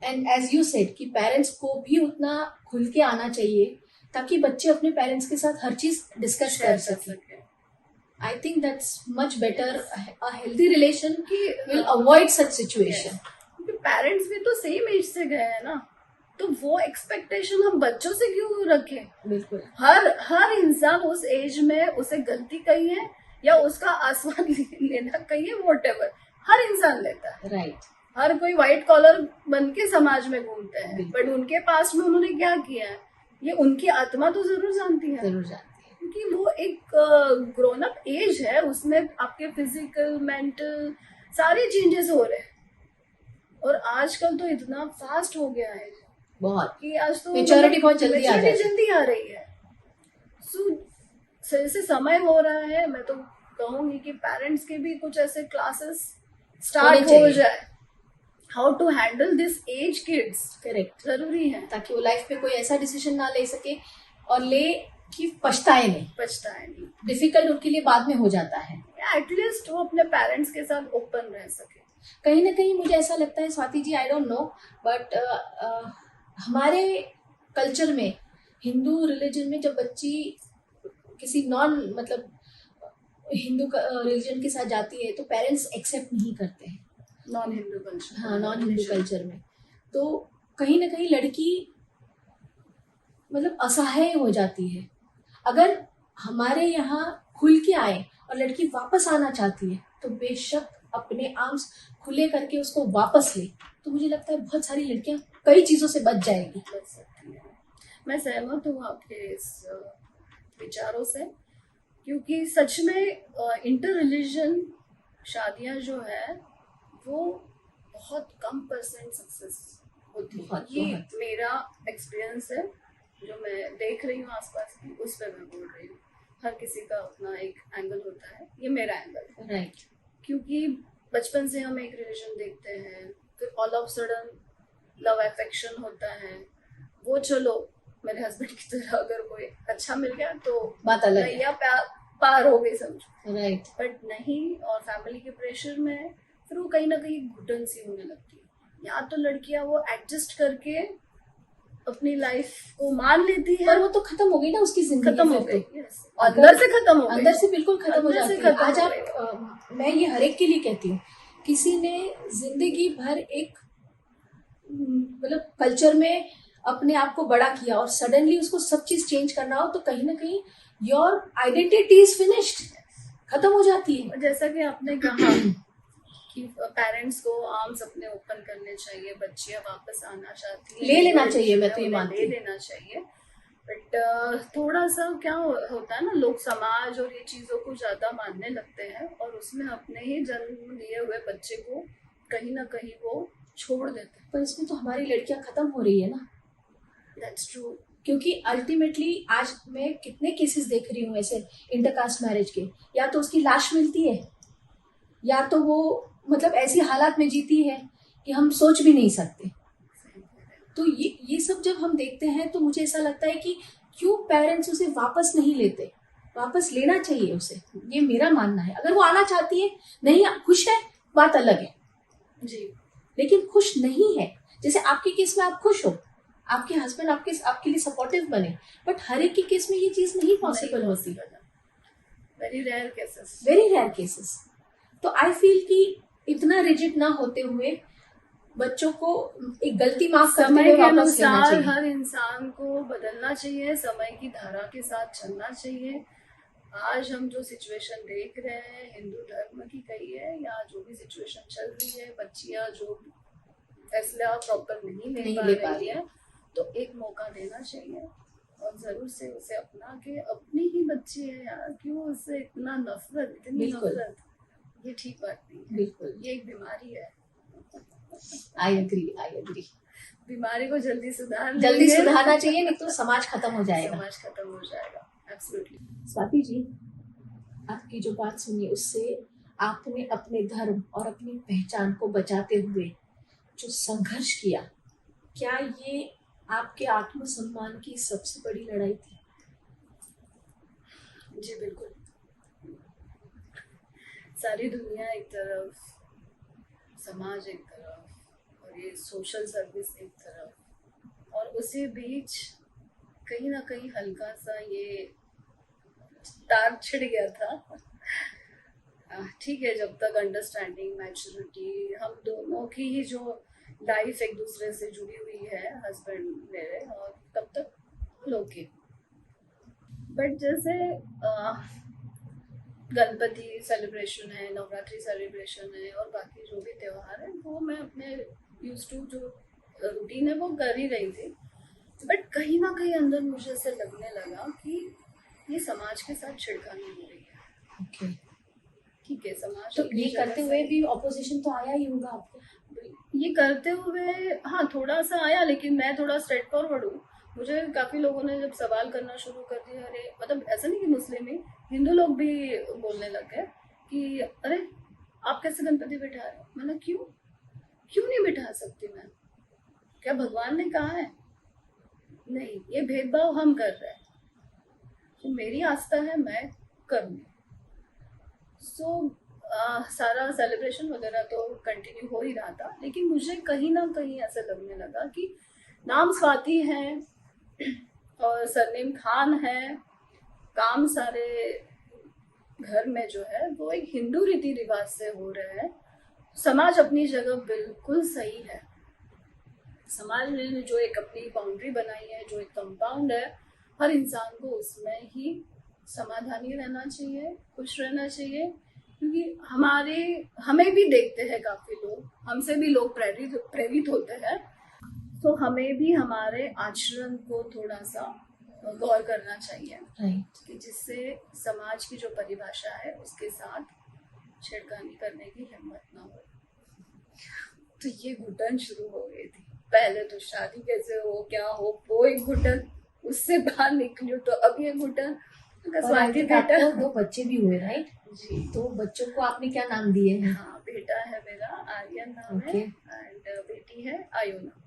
एंड एज यू सेड कि पेरेंट्स को भी उतना खुल के आना चाहिए ताकि बच्चे अपने पेरेंट्स के साथ हर चीज डिस्कस कर सकें। I think that's much better. A healthy relation will avoid such situation. क्योंकि पेरेंट्स भी तो सेम एज से गए हैं ना, तो वो एक्सपेक्टेशन हम बच्चों से क्यों रखें? बिल्कुल। हर इंसान उस एज में उसे गलती कही है या उसका आसमान लेना कही है, वॉटेवर हर इंसान लेता है। राइट। हर कोई व्हाइट कॉलर बन के समाज में घूमते हैं, बिल्कुल। बट उनके पास में उन्होंने क्या किया है ये उनकी आत्मा तो जरूर जानती है। जरूर जानती है। क्योंकि वो एक ग्रोन अप एज है, उसमें आपके फिजिकल मेंटल सारे चेंजेस हो रहे हैं। और आजकल तो इतना फास्ट हो गया है बहुत कि आज तो मेच्योरिटी बहुत जल्दी आ जाती है। जल्दी आ रही है। सो जैसे समय हो रहा है, मैं तो कहूंगी कि पेरेंट्स के भी कुछ ऐसे क्लासेस स्टार्ट हो जाए, how to handle this age kids. Correct. जरूरी है ताकि वो लाइफ में कोई ऐसा डिसीजन ना ले सके और ले कि पछताए नहीं। डिफिकल्ट उनके लिए बाद में हो जाता है। एटलीस्ट वो अपने पेरेंट्स के साथ ओपन रह सके। कहीं ना कहीं मुझे ऐसा लगता है Swati ji, I don't know, but हमारे कल्चर में, हिंदू रिलीजन में, जब बच्ची किसी नॉन मतलब हिंदू रिलीजन के साथ जाती है तो पेरेंट्स एक्सेप्ट नहीं करते हैं। नॉन हिंदू कल्चर, हाँ, नॉन हिंदू कल्चर में तो कहीं ना कहीं लड़की मतलब असहाय हो जाती है। अगर हमारे यहाँ खुल के आए और लड़की वापस आना चाहती है तो बेशक अपने आर्म्स खुले करके उसको वापस ले, तो मुझे लगता है बहुत सारी लड़कियां कई चीजों से बच जाएगी। बच सकती है। मैं सहमत हूँ आपके इस विचारों से, क्योंकि सच में इंटर रिलीजन शादियां जो है वो बहुत कम परसेंट सक्सेस होती है। ये मेरा एक्सपीरियंस है, जो मैं देख रही हूँ आसपास की, उस पर मैं बोल रही हूँ। हर किसी का अपना एक एंगल होता है, ये मेरा एंगल है। राइट। क्योंकि बचपन से हम एक रिलेशन देखते हैं, फिर all of sudden love affection होता है। वो चलो मेरे हस्बैंड की तरह अगर कोई अच्छा मिल गया तो बात अलग है, या पार हो गई समझो। राइट। बट नहीं, और फैमिली के प्रेशर में फिर वो कहीं ना कहीं घुटन सी होने लगती है। या तो लड़कियां वो एडजस्ट करके अपनी लाइफ को मान लेती है, पर वो तो खत्म हो गई ना उसकी जिंदगी। खत्म हो गई, अंदर से खत्म हो गई, अंदर से बिल्कुल खत्म हो जाती है। आज आप मैं ये हर एक के लिए कहती हूँ, किसी ने जिंदगी भर एक मतलब कल्चर में अपने आप को बड़ा किया और सडनली उसको सब चीज चेंज करना हो तो कहीं ना कहीं योर आइडेंटिटी इज फिनिश्ड, खत्म हो जाती है। जैसा कि आपने कहा कि पेरेंट्स को आर्म्स अपने ओपन करने चाहिए, बच्चियां वापस आना चाहती है, ले लेना चाहिए, मैं तो ये मानती हूँ, ले लेना चाहिए। बट थोड़ा सा क्या होता है ना, लोग समाज और ये चीजों को ज्यादा मानने लगते हैं और उसमें अपने ही जन्म लिए हुए बच्चे को कहीं ना कहीं वो छोड़ देते हैं। पर इसमें तो हमारी लड़कियां खत्म हो रही है ना। That's true. क्योंकि अल्टीमेटली आज मैं कितने केसेस देख रही हूँ ऐसे इंटरकास्ट मैरिज के, या तो उसकी लाश मिलती है या तो वो मतलब ऐसी हालात में जीती है कि हम सोच भी नहीं सकते। तो ये सब जब हम देखते हैं तो मुझे ऐसा लगता है कि क्यों पेरेंट्स उसे वापस नहीं लेते। वापस लेना चाहिए उसे, ये मेरा मानना है। अगर वो आना चाहती है, नहीं खुश है, बात अलग है जी, लेकिन खुश नहीं है, जैसे आपके केस में आप खुश हो, आपके हस्बैंड आपके लिए सपोर्टिव बने, बट हर एक के केस में ये चीज नहीं पॉसिबल होती। Very rare cases. तो आई फील कि इतना रिजिड ना होते हुए बच्चों को एक गलती माफ करते हुए वापस लेना चाहिए। हर इंसान को बदलना चाहिए, समय की धारा के साथ चलना चाहिए। आज हम जो सिचुएशन देख रहे हैं, हिंदू धर्म की कही है या जो भी सिचुएशन चल रही है, बच्चियां जो फैसला प्रॉपर नहीं ले पा रही है, तो एक मौका देना चाहिए और जरूर से उसे अपना के, अपनी ही बच्ची है यार, क्यों उससे इतना नफरत, इतनी नफरत, ये ठीक बात नहीं है। बिल्कुल, ये एक बीमारी है। I agree. बीमारी को जल्दी सुधारना चाहिए, नहीं तो समाज खत्म हो जाएगा। एब्सोल्युटली। स्वाति जी, आपकी जो बात सुनी उससे आपने अपने धर्म और अपनी पहचान को बचाते हुए जो संघर्ष किया, क्या ये आपके आत्मसम्मान की सबसे बड़ी लड़ाई थी? जी बिल्कुल। सारी दुनिया एक तरफ, समाज एक तरफ और ये सोशल सर्विस एक तरफ, और उसी बीच कहीं ना कहीं हल्का सा ये तार छिड़ गया था। ठीक है, जब तक अंडरस्टैंडिंग, मैच्योरिटी, हम दोनों की ही जो लाइफ एक दूसरे से जुड़ी हुई है, हस्बैंड मेरे, और तब तक लोग के। बट जैसे गणपति सेलिब्रेशन है, नवरात्रि सेलिब्रेशन है और बाकी जो भी त्योहार है, वो मैं अपने यूज टू जो रूटीन है वो कर ही रही थी। बट कहीं ना कहीं अंदर मुझे ऐसे लगने लगा कि ये समाज के साथ छिड़खानी हो रही है। ओके, ठीक है, समाज तो अपनी ये जगह करते से- हुए भी ऑपोजिशन तो आया ही होगा आपको? ये करते हुए हाँ थोड़ा सा आया, लेकिन मैं थोड़ा स्ट्रेट फॉरवर्ड हूँ। मुझे काफी लोगों ने जब सवाल करना शुरू कर दिया, अरे मतलब ऐसा नहीं कि मुस्लिम ही, हिंदू लोग भी बोलने लग गए कि अरे आप कैसे गणपति बिठा रहे हो। मैंने क्यों नहीं बिठा सकती मैं? क्या भगवान ने कहा है? नहीं, ये भेदभाव हम कर रहे हैं। तो मेरी आस्था है, मैं करूँगी। सारा सेलिब्रेशन वगैरह तो कंटिन्यू हो ही रहा था, लेकिन मुझे कहीं ना कहीं ऐसा लगने लगा कि नाम स्वाति है और सरनेम खान है, काम सारे घर में जो है वो एक हिंदू रीति रिवाज से हो रहे हैं। समाज अपनी जगह बिल्कुल सही है। समाज ने जो एक अपनी बाउंड्री बनाई है, जो एक कंपाउंड है, हर इंसान को उसमें ही समाधानी रहना चाहिए, खुश रहना चाहिए, क्योंकि हमें भी देखते हैं काफी लोग, हमसे भी लोग प्रेरित होते हैं। तो हमें भी हमारे आचरण को थोड़ा सा गौर करना चाहिए, राइट, कि जिससे समाज की जो परिभाषा है उसके साथ छेड़खानी करने की हिम्मत ना हो। तो ये घुटन शुरू हो गई थी। पहले तो शादी कैसे हो, क्या हो, वो एक घुटन, उससे बाहर निकली तो अब ये घुटन। और आपको 2 बच्चे भी हुए, राइट? जी, तो बच्चों को आपने क्या नाम दिए हैं? हाँ, बेटा है मेरा आर्यन नाम है, एंड बेटी है आयोना।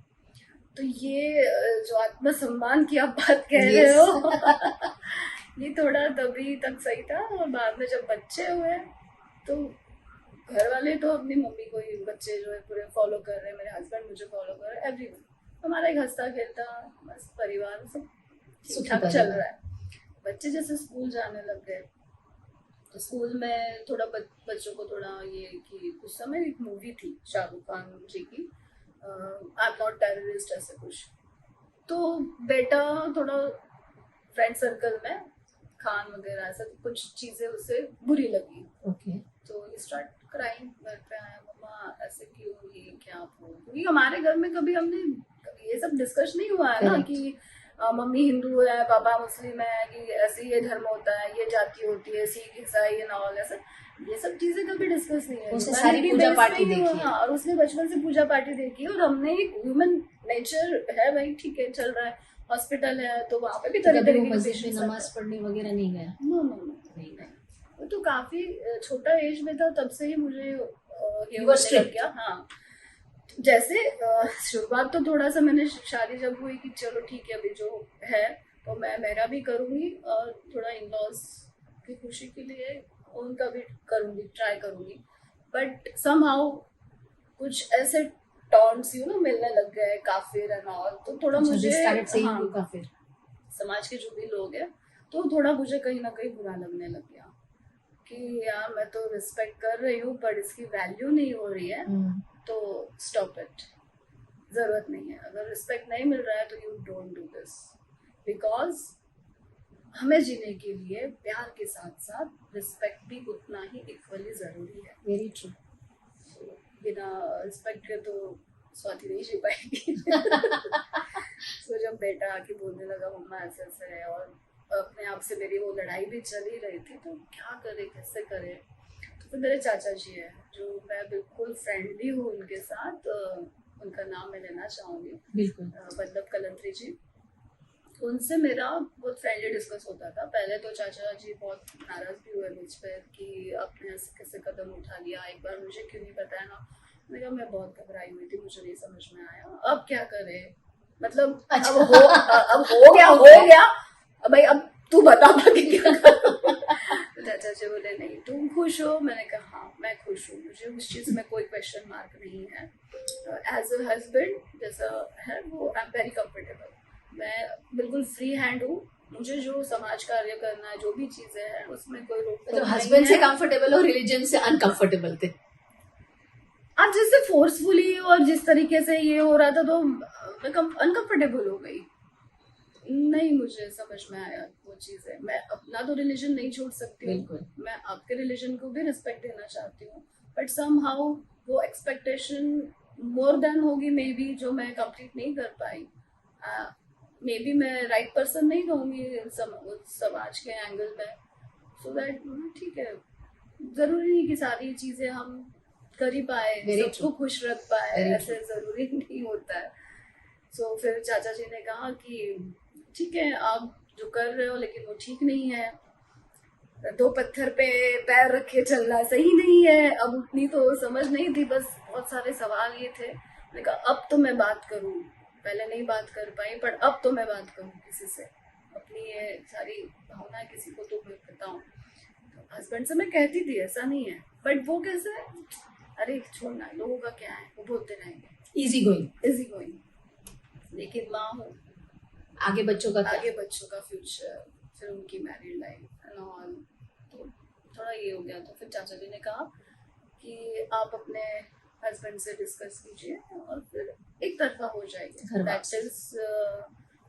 तो ये जो आत्मसम्मान की आप बात कह रहे हो ये थोड़ा तभी तक सही था, और बाद में जब बच्चे हुए तो घर वाले तो अपनी मम्मी को ही, बच्चे जो है पूरे फॉलो कर रहे हैं, मेरे हस्बैंड मुझे फॉलो कर रहे हैं, एवरीवन, हमारा एक हंसता खेलता मस्त परिवार, सब ठीक ठाक चल रहा है। बच्चे जैसे स्कूल जाने लग गए तो स्कूल में थोड़ा बच्चों को थोड़ा ये कि कुछ समय एक मूवी थी शाहरुख खान जी की, आई एम नॉट टेररिस्ट, ऐसे कुछ। तो बेटा थोड़ा फ्रेंड सर्कल में खान वगैरह ऐसा कुछ चीजें उससे बुरी लगी। ओके, तो ये स्टार्ट क्राइम, घर पे आया, मम्मा ऐसे क्यों, ये क्या हो, क्योंकि हमारे घर में कभी हमने ये सब डिस्कस नहीं हुआ है ना, कि मम्मी हिंदू है, पापा मुस्लिम है, कि ऐसे ये धर्म होता है, ये जाति होती है, सिख ईसाई एंड ऑल, ऐसा ये सब चीजें कभी डिस्कस नहीं है। उसने सारी पूजा पाठी देखी है। हाँ, और उसने बचपन से पूजा पाठी देखी, और हमने एक ह्यूमन नेचर है भाई, ठीक है चल रहा है, हॉस्पिटल है तो वहाँ पे भी तरह तरह की मस्जिद में नमाज पढ़ने वगैरह नहीं गया? नो, वो तो काफी छोटा एज में था, तब से ही मुझे ये होने लग गया। हाँ, जैसे शुरुआत तो थोड़ा सा मैंने, शादी जब हुई कि चलो ठीक है अभी जो है तो मैं मेरा भी करूँगी, और थोड़ा इन लॉज की खुशी के लिए उनका भी करूँगी, ट्राई करूँगी। बट समहाउ कुछ ऐसे टॉन्ट्स मिलने लग गए, काफिर एंड ऑल, तो थोड़ा मुझे काफिर समाज के जो भी लोग हैं तो थोड़ा मुझे कहीं ना कहीं बुरा लगने लग गया कि यार मैं तो रिस्पेक्ट कर रही हूँ पर इसकी वैल्यू नहीं हो रही है, तो स्टॉप इट, जरूरत नहीं है। अगर रिस्पेक्ट नहीं मिल रहा है तो you don't do this, because हमें जीने के लिए प्यार के साथ साथ रिस्पेक्ट भी उतना ही इक्वली जरूरी है। Very true. बिना रिस्पेक्ट के तो स्वाति नहीं जी पाएगी तो जब बेटा आके बोलने लगा मम्मा ऐसे ऐसे है, और अपने आप से मेरी वो लड़ाई भी चल ही रही थी, तो क्या करे कैसे करे, तो मेरे चाचा जी है जो मैं बिल्कुल फ्रेंडली हूँ उनके साथ, उनका नाम मैं लेना चाहूँगी, बिल्कुल, मतलब कलंत्री जी। उनसे मेरा बहुत फ्रेंडली डिस्कस होता था। पहले तो चाचा जी बहुत नाराज भी हुए मुझ पर कि आपने ऐसे कैसे कदम उठा लिया, एक बार मुझे क्यों नहीं बताया ना। मैं बहुत घबराई हुई थी, मुझे नहीं समझ में आया अब क्या करे, मतलब अच्छा। अब हो गया अब भाई, अब तू बता कि क्या चाचा जी बोले नहीं तुम खुश हो, मैंने कहा हाँ मैं खुश हूँ, मुझे उस चीज़ में कोई क्वेश्चन मार्क नहीं है। एज अ हस्बैंड जैसा है वो आई एम वेरी कंफर्टेबल, मैं बिल्कुल फ्री हैंड हूँ, मुझे जो समाज कार्य करना है जो भी चीजें हैं उसमें कोई रोक मतलब हस्बैंड से कंफर्टेबल हो, रिलीजन से अनकंफर्टेबल थे। अब जैसे फोर्सफुली और जिस तरीके से ये हो रहा था तो मैं अनकंफर्टेबल हो गई, नहीं मुझे समझ में आया वो चीजें। मैं अपना तो रिलीजन नहीं छोड़ सकती हूँ, मैं आपके रिलीजन को भी रिस्पेक्ट देना चाहती हूँ, बट समहाउ वो एक्सपेक्टेशन मोर देन होगी मे बी जो मैं कंप्लीट नहीं कर पाई। मे बी मैं राइट पर्सन नहीं रहूंगी समाज के एंगल में, सो दैट ठीक है, जरूरी नहीं कि सारी चीजें हम कर ही पाए, सबको खुश रख पाए, ऐसे जरूरी नहीं होता है। सो फिर चाचा जी ने कहा कि ठीक है आप जो कर रहे हो लेकिन वो ठीक नहीं है, दो पत्थर पे पैर रख के चलना सही नहीं है। अब उतनी तो समझ नहीं थी, बस बहुत सारे सवाल ये थे। मैंने कहा अब तो मैं बात करूं, पहले नहीं बात कर पाई पर अब तो मैं बात करूं किसी से, अपनी ये सारी भावनाएं किसी को तो मैं बताऊं। हस्बैंड से मैं कहती थी ऐसा नहीं है, बट वो कैसे है, अरे छोड़ना लोगों का क्या है, वो बोलते रहेंगे, इजी गोइंग। लेकिन माँ हूँ, आगे बच्चों का फ्यूचर, फिर उनकी मैरिड लाइफ एंड ऑल, तो थोड़ा ये हो गया। तो फिर चाचा जी ने कहा कि आप अपने हस्बैंड से डिस्कस कीजिए और फिर एक तरफा हो जाएगी। दैट इज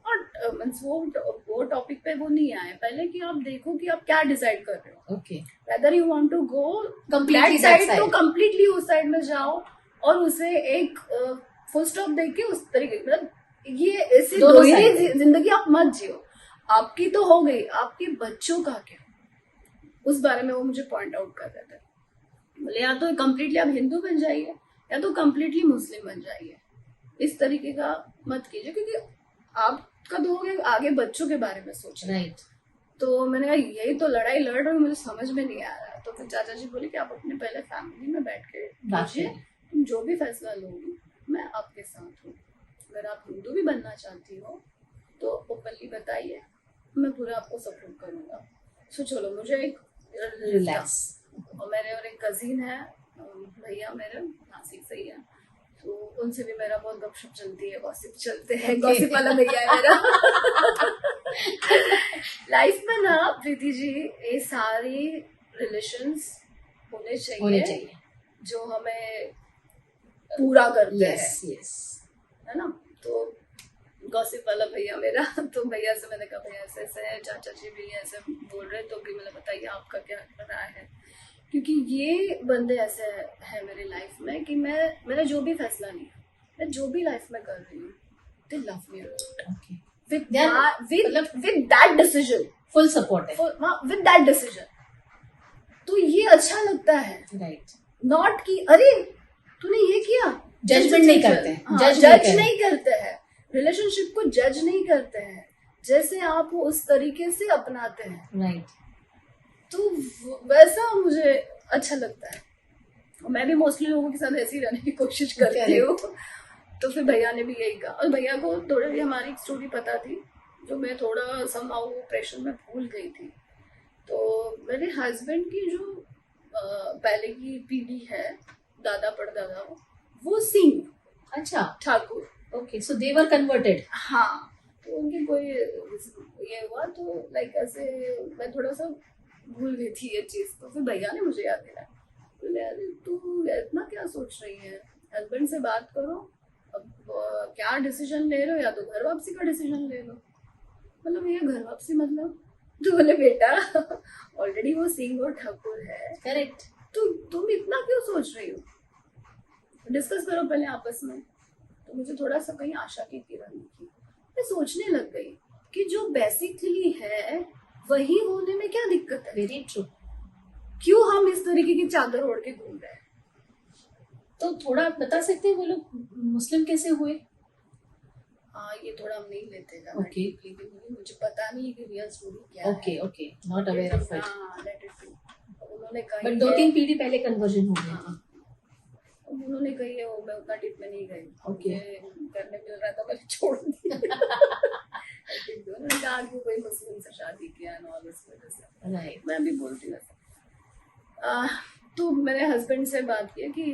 और मींस वो टॉपिक पे वो नहीं आए पहले कि आप देखो कि आप क्या डिसाइड कर रहे हो, okay whether you want to go completely side तो कंप्लीटली उस साइड में जाओ और उसे एक फुल स्टॉप देके उस तरीके, मतलब ये ऐसी दोहरी जिंदगी आप मत जियो। आपकी तो हो गई, आपके बच्चों का क्या, उस बारे में वो मुझे पॉइंट आउट कर रहे थे। बोले या तो कम्प्लीटली आप हिंदू बन जाइए या तो कम्प्लीटली मुस्लिम बन जाइए, इस तरीके का मत कीजिए क्योंकि आपका तो हो गया, आगे बच्चों के बारे में सोचना। राइट। तो मैंने कहा यही तो लड़ाई लड़ रही हूँ, मुझे समझ में नहीं आ रहा। तो फिर चाचा जी बोले कि आप अपने पहले फैमिली में बैठ के कीजिए, तुम जो भी फैसला लोगी मैं आपके साथ हूँ। अगर आप हिंदू भी बनना चाहती हो तो ओपनली बताइए, मैं पूरा आपको सपोर्ट करूंगा। सो चलो मुझे एक रिलैक्स, और मेरे और एक कजिन है भैया मेरे नासिक से ही है, तो उनसे भी मेरा बहुत गपशप चलती है, गॉसिप चलते हैं, गॉसिप वाला भैया है मेरा। लाइफ में ना प्रीति जी ये सारी रिलेशंस होने चाहिए जो हमें पूरा करते हैं, है ना। तो गॉसिप वाला भैया मेरा, तो भैया से मैंने कहा भैया ऐसे ऐसे है, चाचा जी भी ऐसे बोल रहे, तो भी मैंने बताइए आपका क्या राय है, क्योंकि ये बंदे ऐसे है मेरे लाइफ में कि मेरा जो भी फैसला लिया, मैं जो भी लाइफ में कर रही हूँ, दे love me with that decision, full support है विद दैट डिसीजन। तो ये अच्छा लगता है, राइट, नॉट कि अरे तूने ये किया, जजमेंट नहीं करते हैं, जज नहीं करते हैं, रिलेशनशिप को जज नहीं करते हैं, जैसे आप उस तरीके से अपनाते हैं, राइट। तो वैसा मुझे अच्छा लगता है, और मैं भी मोस्टली लोगों के साथ ऐसे ही रहने की कोशिश करती हूँ। तो फिर भैया ने भी यही कहा, और भैया को थोड़ी हमारी स्टोरी पता थी जो मैं थोड़ा समहाउ प्रेशर में भूल गई थी। तो मेरे हस्बैंड की जो पहले की पीढ़ी है, दादा परदादा, वो सिंह, अच्छा, ठाकुर, ओके, सो दे वर कन्वर्टेड। हाँ, तो उनकी कोई ये हुआ तो लाइक ऐसे मैं थोड़ा सा भूल गई थी ये चीज। तो फिर भैया ने मुझे याद दिलाया, बोले अरे तू इतना क्या सोच रही है, हस्बैंड से बात करो, अब क्या डिसीजन ले रहे हो, या तो घर वापसी का डिसीजन ले लो। मतलब ये घर वापसी मतलब, तो बोले बेटा ऑलरेडी वो सिंह और ठाकुर है, करेक्ट, तो तुम इतना क्यों सोच रही हो, डिस्कस करो पहले आपस में। तो मुझे थोड़ा सा कहीं आशा की किरण दिखी, मैं सोचने लग गई कि जो बेसिकली है वही होने में क्या दिक्कत है। Very true. क्यों हम इस तरीके की चादर ओढ़ के घूम रहे हैं। तो थोड़ा बता सकते हैं वो लोग मुस्लिम कैसे हुए? हाँ, ये थोड़ा हम नहीं लेते हैं, ओके, मुझे पता नहीं कि रियल स्टोरी क्या है। Okay okay, not aware of it. हाँ, लेट इट बी। उन्होंने कहा बट 2-3 पीढ़ी पहले कन्वर्जन हो गया था। उन्होंने कही है, वो मैं उतना डीप में नहीं गई, ओके, करने मिल रहा था मैंने छोड़ दिया। उन्होंने कहा कि कोई मुस्लिम से शादी किया ना, इस वजह से। राइट, मैं भी बोलती हूँ तो मैंने हस्बैंड से बात की कि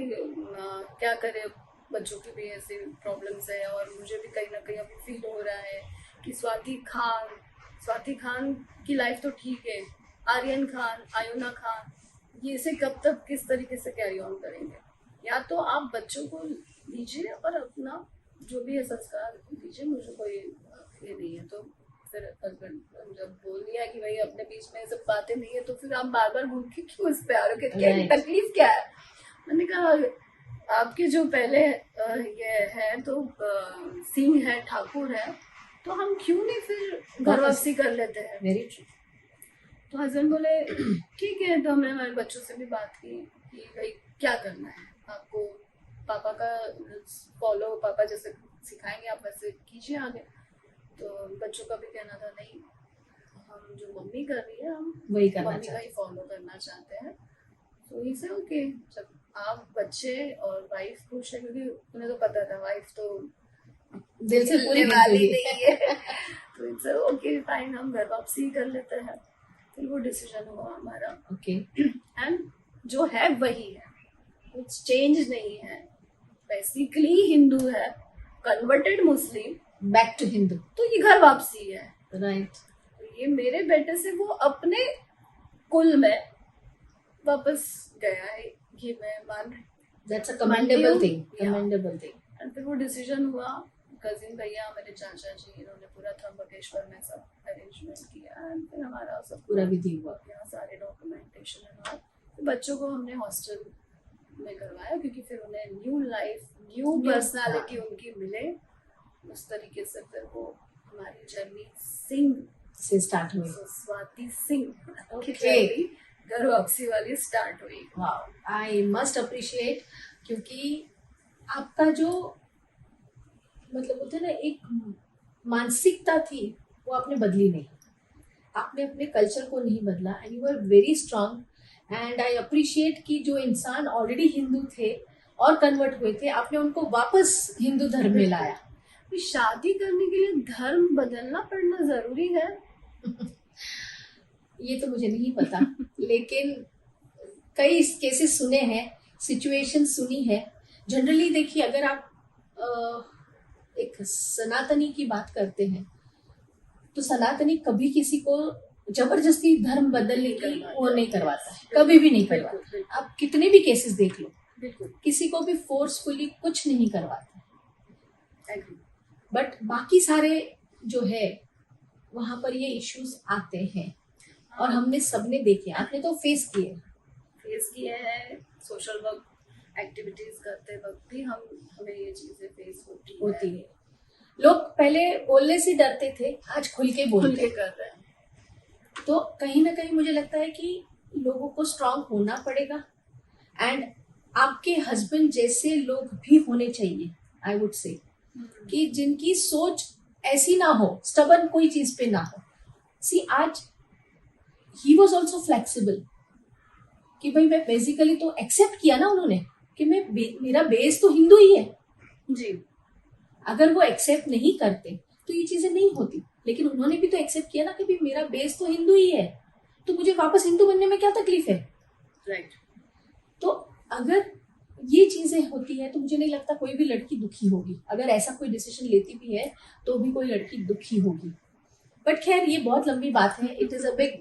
क्या करे, बच्चों की भी ऐसे प्रॉब्लम्स है और मुझे भी कहीं ना कहीं अभी फील हो रहा है कि स्वाति खान की लाइफ तो ठीक है, आर्यन खान, आयोना खान, ये से कब तक किस तरीके से कैरी ऑन करेंगे? या तो आप बच्चों को लीजिए और अपना जो भी है संस्कार दीजिए, मुझे कोई ये नहीं है। तो फिर हस्बैंड जब बोल दिया कि भाई अपने बीच में ये सब बातें नहीं है, तो फिर आप बार बार घूम के क्यों इस पे आ रहे हो, क्या Right. तकलीफ क्या है? मैंने कहा आपके जो पहले ये है तो सिंह है, ठाकुर है, तो हम क्यों नहीं फिर घर वापसी कर लेते हैं? Very true. तो हस्बैंड बोले ठीक है। तो हमने हमारे बच्चों से भी बात की कि भाई क्या करना है आपको, पापा का फॉलो, पापा जैसे सिखाएंगे आप वैसे कीजिए आगे। तो बच्चों का भी कहना था नहीं, हम जो मम्मी कर रही है हम वही करना मम्मी का चाहते ही फॉलो करना चाहते हैं। तो ही से ओके, जब आप बच्चे और वाइफ खुश है, क्योंकि उन्हें तो पता था वाइफ तो दिल से पूरी चलने वाली नहीं नहीं है। तो इट्स ओके फाइन, हम घर वापसी कर लेते हैं। फिर वो डिसीजन हुआ हमारा, ओके। एंड जो है वही है, कुछ चेंज नहीं है। बेसिकली हिंदू है, converted Muslim, back to Hindu. तो ये घर वापसी है। राइट। तो ये मेरे बेटे से वो अपने कुल में वापस गया है, ये मैं मान रही हूँ। That's a commendable thing, Yeah. Commendable thing. And फिर वो डिसीजन हुआ, कजिन भैया, मेरे चाचा जी, इन्होंने पूरा त्र्यंबकेश्वर में सब अरेंजमेंट किया, एंड फिर हमारा सब पूरा विधि हुआ। यहाँ सारे डॉक्यूमेंटेशन एंड ऑल। तो बच्चों को हमने हॉस्टल में करवाया, क्योंकि फिर उन्हें न्यू लाइफ, न्यू पर्सनालिटी उनकी मिले। उस तरीके से फिर वो हमारी जर्नी सिंह से स्टार्ट हुई। स्वाति सिंह की Okay. जर्नी घर वापसी वाली स्टार्ट हुई। वाओ, आई मस्ट अप्रिशिएट, क्योंकि आपका जो मतलब होते ना एक मानसिकता थी वो आपने बदली नहीं, आपने अपने कल्चर को नहीं बदला, and you are very strong. And I appreciate कि जो इंसान ऑलरेडी हिंदू थे और कन्वर्ट हुए थे, आपने उनको वापस हिंदू धर्म में लाया। शादी करने के लिए धर्म बदलना पड़ना जरूरी है? ये तो मुझे नहीं पता, लेकिन कई केसेस सुने हैं, सिचुएशन सुनी है। जनरली देखिए, अगर आप एक सनातनी की बात करते हैं, तो सनातनी कभी किसी को जबरदस्ती धर्म बदलने की वो नहीं करवाता है, कभी भी नहीं करवाता। आप कितने भी केसेस देख लो, बिल्कुल किसी को भी फोर्सफुली कुछ नहीं करवाता। एग्री। बट बाकी सारे जो है वहां पर ये इश्यूज आते हैं, और हमने सबने देखे, आपने तो फेस किए हैं। सोशल वर्क एक्टिविटीज करते वक्त भी हमें ये चीजें फेस होती है। लोग पहले बोलने से डरते थे, आज खुल के खुल बोलते के हैं। कर रहे हैं। तो कहीं ना कहीं मुझे लगता है कि लोगों को स्ट्रांग होना पड़ेगा, एंड आपके हस्बैंड जैसे लोग भी होने चाहिए, आई वुड से, कि जिनकी सोच ऐसी ना हो, स्टबन कोई चीज पे ना हो। सी, आज ही वॉज ऑल्सो फ्लेक्सिबल कि भाई मैं बेसिकली तो एक्सेप्ट किया ना उन्होंने कि मेरा बेस तो हिंदू ही है। जी। अगर वो एक्सेप्ट नहीं करते तो ये चीजें नहीं होती, लेकिन उन्होंने भी तो एक्सेप्ट किया ना कि भाई मेरा बेस तो हिंदू ही है, तो मुझे वापस हिंदू बनने में क्या तकलीफ है। राइट। तो अगर ये चीजें होती है तो मुझे नहीं लगता कोई भी लड़की दुखी होगी। अगर ऐसा कोई डिसीजन लेती भी है तो भी कोई लड़की दुखी होगी। बट खैर, ये बहुत लंबी बात है। It is a big,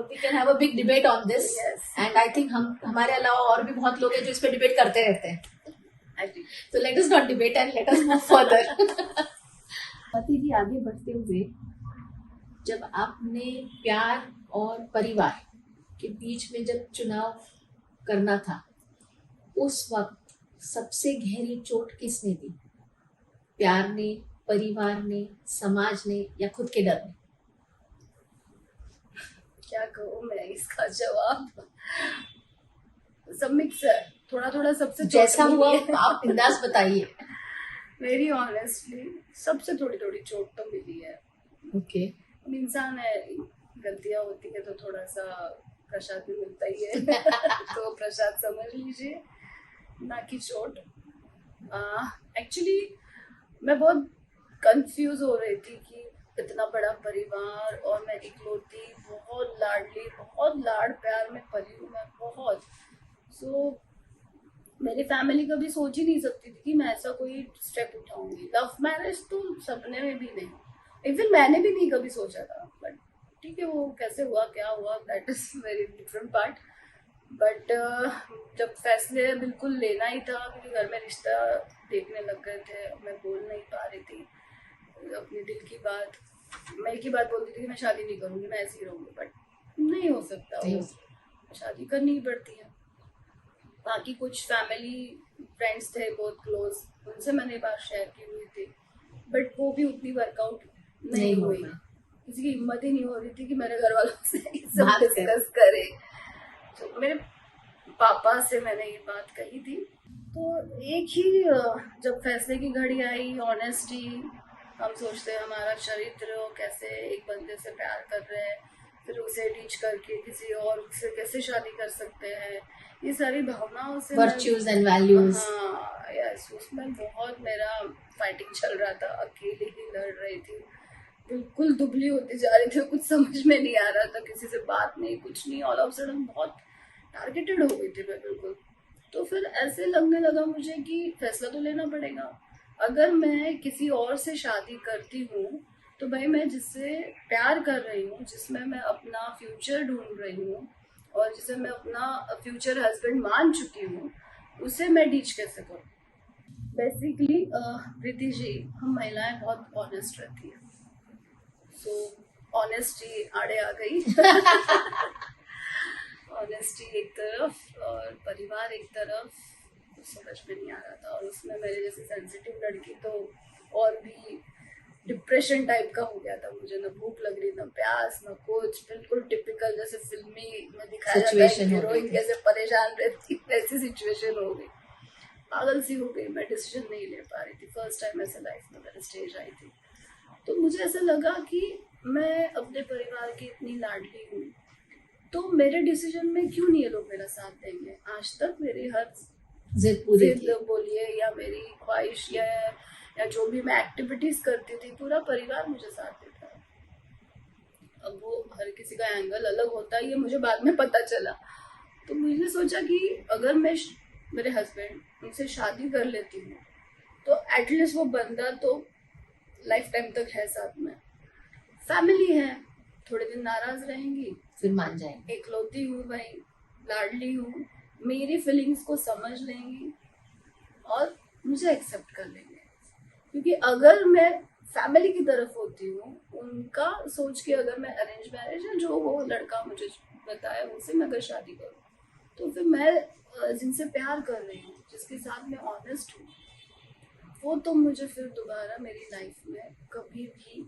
we can have a big debate on this, and I think हमारे अलावा और भी बहुत लोग हैं जो इस पे डिबेट करते रहते हैं। तो let us not debate and let us move further. पति जी, आगे बढ़ते हुए, जब आपने प्यार और परिवार के बीच में जब चुनाव करना था, उस वक्त सबसे गहरी चोट किसने दी? प्यार ने, परिवार ने, समाज ने, या खुद के डर ने? क्या कहूँ मैं इसका जवाब, सब मिक्स है, थोड़ा थोड़ा सबसे जैसा हुआ आप बिंदास बताइए। वेरी ऑनेस्टली सबसे थोड़ी थोड़ी चोट तो मिली है। ओके। इंसान है, गलतियां होती है तो थोड़ा सा प्रसाद भी मिलता ही है। तो प्रसाद समझ लीजिए, ना कि चोट। एक्चुअली मैं बहुत कंफ्यूज हो रही थी कि इतना बड़ा परिवार और मैं इकलौती, बहुत लाडली, बहुत लाड प्यार में पली हूँ मैं, बहुत। फैमिली कभी सोच ही नहीं सकती थी कि मैं ऐसा कोई स्टेप उठाऊंगी। लव मैरिज तो सपने में भी नहीं, इवन मैंने भी नहीं कभी सोचा था। बट ठीक है, वो कैसे हुआ क्या हुआ that is very different part. But जब फैसले बिल्कुल लेना ही था, क्योंकि घर में रिश्ता देखने लग गए थे, मैं बोल नहीं पा रही थी अपने दिल की बात। मैं एक ही बात बोलती थी कि मैं शादी नहीं करूंगी, मैं ऐसे ही रहूंगी। बट नहीं हो सकता, वो शादी करनी ही पड़ती है। बाकी कुछ फैमिली फ्रेंड्स थे बहुत क्लोज, उनसे मैंने बात शेयर की हुई थी, बट वो भी उतनी वर्कआउट नहीं हुई। किसी की हिम्मत ही नहीं हो रही थी कि मेरे घर वालों से सब डिस्कस करे। तो मेरे पापा से मैंने ये बात कही थी। तो एक ही जब फैसले की घड़ी आई, ऑनेस्टी, हम सोचते हैं हमारा चरित्र, कैसे एक बंदे से प्यार कर रहे हैं, फिर उसे टीच करके किसी और से कैसे शादी कर सकते हैं, ये सारी भावनाओं से वर्च्यूज एंड वैल्यूज। हाँ यस, उसमें बहुत मेरा फाइटिंग चल रहा था, अकेले ही लड़ रही थी, बिल्कुल दुबली होती जा रही थी, कुछ समझ में नहीं आ रहा था, किसी से बात नहीं, कुछ नहीं, ऑल ऑफ सडन बहुत टारगेटेड हो गई थी मैं बिल्कुल। तो फिर ऐसे लगने लगा मुझे कि फैसला तो लेना पड़ेगा। अगर मैं किसी और से शादी करती हूँ तो भाई मैं जिससे प्यार कर रही हूँ, जिसमें मैं अपना फ्यूचर ढूंढ रही हूँ और जिसे मैं अपना फ्यूचर हस्बैंड मान चुकी हूँ, उसे मैं डीच कैसे करूँ। बेसिकली प्रीति जी, हम महिलाएं बहुत ऑनेस्ट रहती हैं, सो ऑनेस्टी आड़े आ गई। ऑनेस्टी एक तरफ और परिवार एक तरफ, समझ में नहीं आ रहा था। और उसमें मेरे जैसी सेंसिटिव लड़की तो और भी डिप्रेशन टाइप का हो गया था मुझे, ना भूख लग रही, ना प्यास, ना कुछ, बिल्कुल टिपिकल जैसे फिल्मी में दिखाया जाता है हीरोइन कैसे परेशान रहती, वैसी सिचुएशन हो गई, पागल सी हो गई। मैं डिसीजन नहीं ले पा रही थी, फर्स्ट टाइम ऐसे लाइफ में मेरे स्टेज आई थी। तो मुझे ऐसा लगा कि मैं अपने परिवार की इतनी लाडली हूँ, तो मेरे डिसीजन में क्यों नहीं ये लोग मेरा साथ देंगे। आज तक मेरी हर जिद बोलिए या मेरी ख्वाहिश या जो भी मैं एक्टिविटीज करती थी, पूरा परिवार मुझे साथ देता है। अब वो हर किसी का एंगल अलग होता है, ये मुझे बाद में पता चला। तो मुझे सोचा कि अगर मैं मेरे हस्बैंड उनसे शादी कर लेती हूँ तो एटलीस्ट वो बंदा तो लाइफ टाइम तक है साथ में। फैमिली है, थोड़े दिन नाराज रहेंगी, फिर मान जाएंगे। इकलौती हूँ भाई, लाडली हूँ, मेरी फीलिंग्स को समझ लेंगी और मुझे एक्सेप्ट कर लेंगे। क्योंकि अगर मैं फैमिली की तरफ होती हूँ, उनका सोच के अगर मैं अरेंज मैरिज या जो वो लड़का मुझे बताया उनसे मैं अगर शादी करूँ, तो फिर मैं जिनसे प्यार कर रही हूँ, जिसके साथ मैं ऑनेस्ट हूँ, वो तो मुझे फिर दोबारा मेरी लाइफ में कभी भी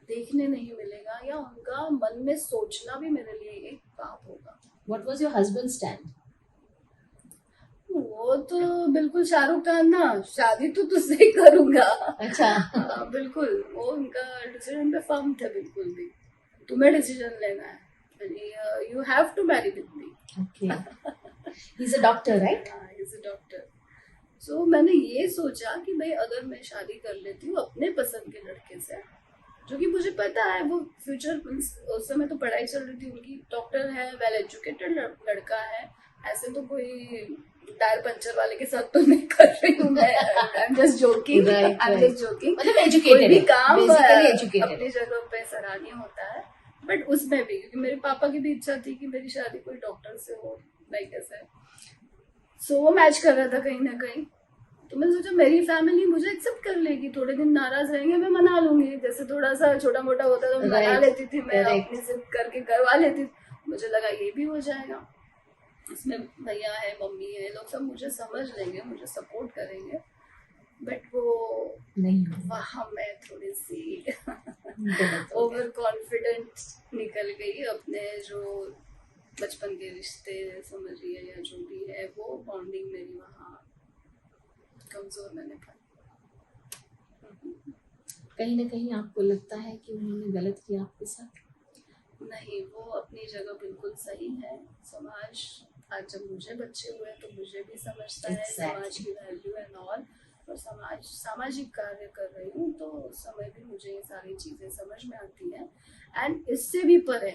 देखने नहीं मिलेगा, या उनका मन में सोचना भी मेरे लिए एक पाप होगा। What was your husband's stand? वो तो बिल्कुल शाहरुख खान ना, शादी तो तुझसे ही करूंगा। अच्छा। बिल्कुल, वो उनका डिसीजन पे फर्म थे, बिल्कुल भी तुम्हें डिसीजन लेना है, you have to marry with me. Okay. He's a doctor, right? He's a doctor. So मैंने ये सोचा कि भाई अगर मैं शादी कर लेती हूँ अपने पसंद के लड़के से, जो कि मुझे पता है वो फ्यूचर, उस समय तो पढ़ाई चल रही थी उनकी, डॉक्टर है, वेल एजुकेटेड लड़का है, ऐसे तो कोई टायर पंचर वाले के साथ तो नहीं कर रही हूँ मैं। I am just joking, I am just joking. मतलब एजुकेटेड है, काम बेसिकली एजुकेटेड अपनी जगह पे सराहनीय होता है, बट उसमें भी क्योंकि मेरे पापा की भी इच्छा थी कि मेरी शादी कोई डॉक्टर से हो, लाइक ऐसे, सो वो मैच कर रहा था कहीं ना कहीं। तो मैंने सोचा मेरी फैमिली मुझे एक्सेप्ट कर लेगी, थोड़े दिन नाराज रहेंगे, मैं मना लूंगी, जैसे थोड़ा सा छोटा मोटा होता तो मना लेती थी मैं, अपनी जिद करके करवा लेती। मुझे लगा ये भी हो जाएगा, इसमें भैया है, मम्मी है, लोग सब मुझे समझ लेंगे, मुझे सपोर्ट करेंगे। बट वो नहीं, वहाँ मैं थोड़ी सी ओवर कॉन्फिडेंट निकल गई। अपने जो बचपन के रिश्ते समझिए या जो भी है, वो बॉन्डिंग मेरी वहाँ कमजोर मैंने पाई। कहीं ना कहीं आपको लगता है कि उन्होंने गलत किया आपके साथ? नहीं, वो अपनी जगह बिल्कुल सही है। समाज आज जब मुझे बच्चे हुए तो मुझे भी समझता है समाज की वैल्यू एंड ऑल, और सामाजिक कार्य कर रही हूँ तो उस समय भी मुझे ये सारी चीजें समझ में आती हैं। एंड इससे भी परे,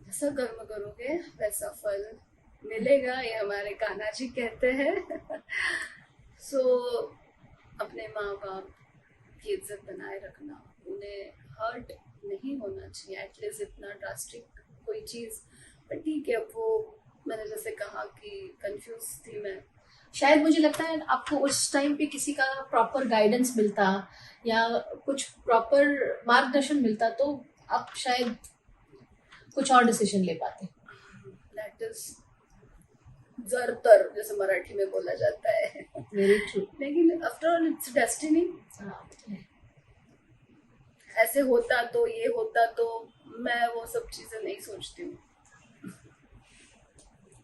जैसा कर्म करोगे वैसा फल मिलेगा, ये हमारे कान्हा जी कहते हैं। सो अपने माँ बाप की इज्जत बनाए रखना, उन्हें हर्ट नहीं होना चाहिए एटलीस्ट इतना ड्रास्टिक कोई चीज़। पर ठीक है, वो मैंने जैसे कहा कि कंफ्यूज थी मैं। शायद मुझे लगता है आपको उस टाइम पे किसी का प्रॉपर गाइडेंस मिलता या कुछ प्रॉपर मार्गदर्शन मिलता तो आप शायद कुछ और डिसीजन ले पाते। दैट इज जरतर जैसे मराठी में बोला जाता है। Very true. लेकिन आफ्टर ऑल इट्स डेस्टिनी। ऐसे होता तो ये होता तो, मैं वो सब चीजें नहीं सोचती हूँ।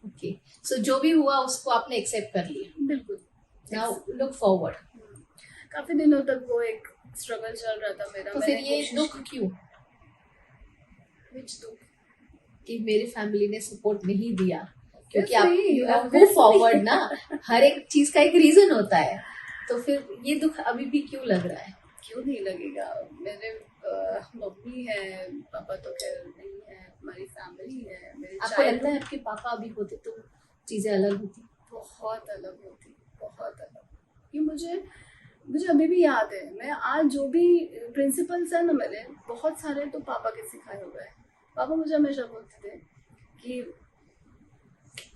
ओके, सो जो भी हुआ उसको आपने एक्सेप्ट कर लिया। बिल्कुल। Now look forward. काफी दिनों तक वो एक स्ट्रगल चल रहा था मेरा। तो फिर ये दुख क्यों? विच दुख? कि मेरी फैमिली ने सपोर्ट नहीं दिया, क्योंकि नहीं, आप गो फॉरवर्ड ना, हर एक चीज का एक रीजन होता है। तो फिर ये दुख अभी भी क्यों लग रहा है? क्यों नहीं लगेगा? मेरे मम्मी है, पापा तो खैर नहीं है, हमारी फैमिली है। मेरे आपको लगता है आपके पापा अभी होते तो चीजें अलग होती? बहुत अलग होती, बहुत अलग। ये मुझे अभी भी याद है। मैं आज जो भी प्रिंसिपल्स है ना मेरे, बहुत सारे तो पापा के सिखाए हुए हैं। पापा मुझे हमेशा बोलते थे कि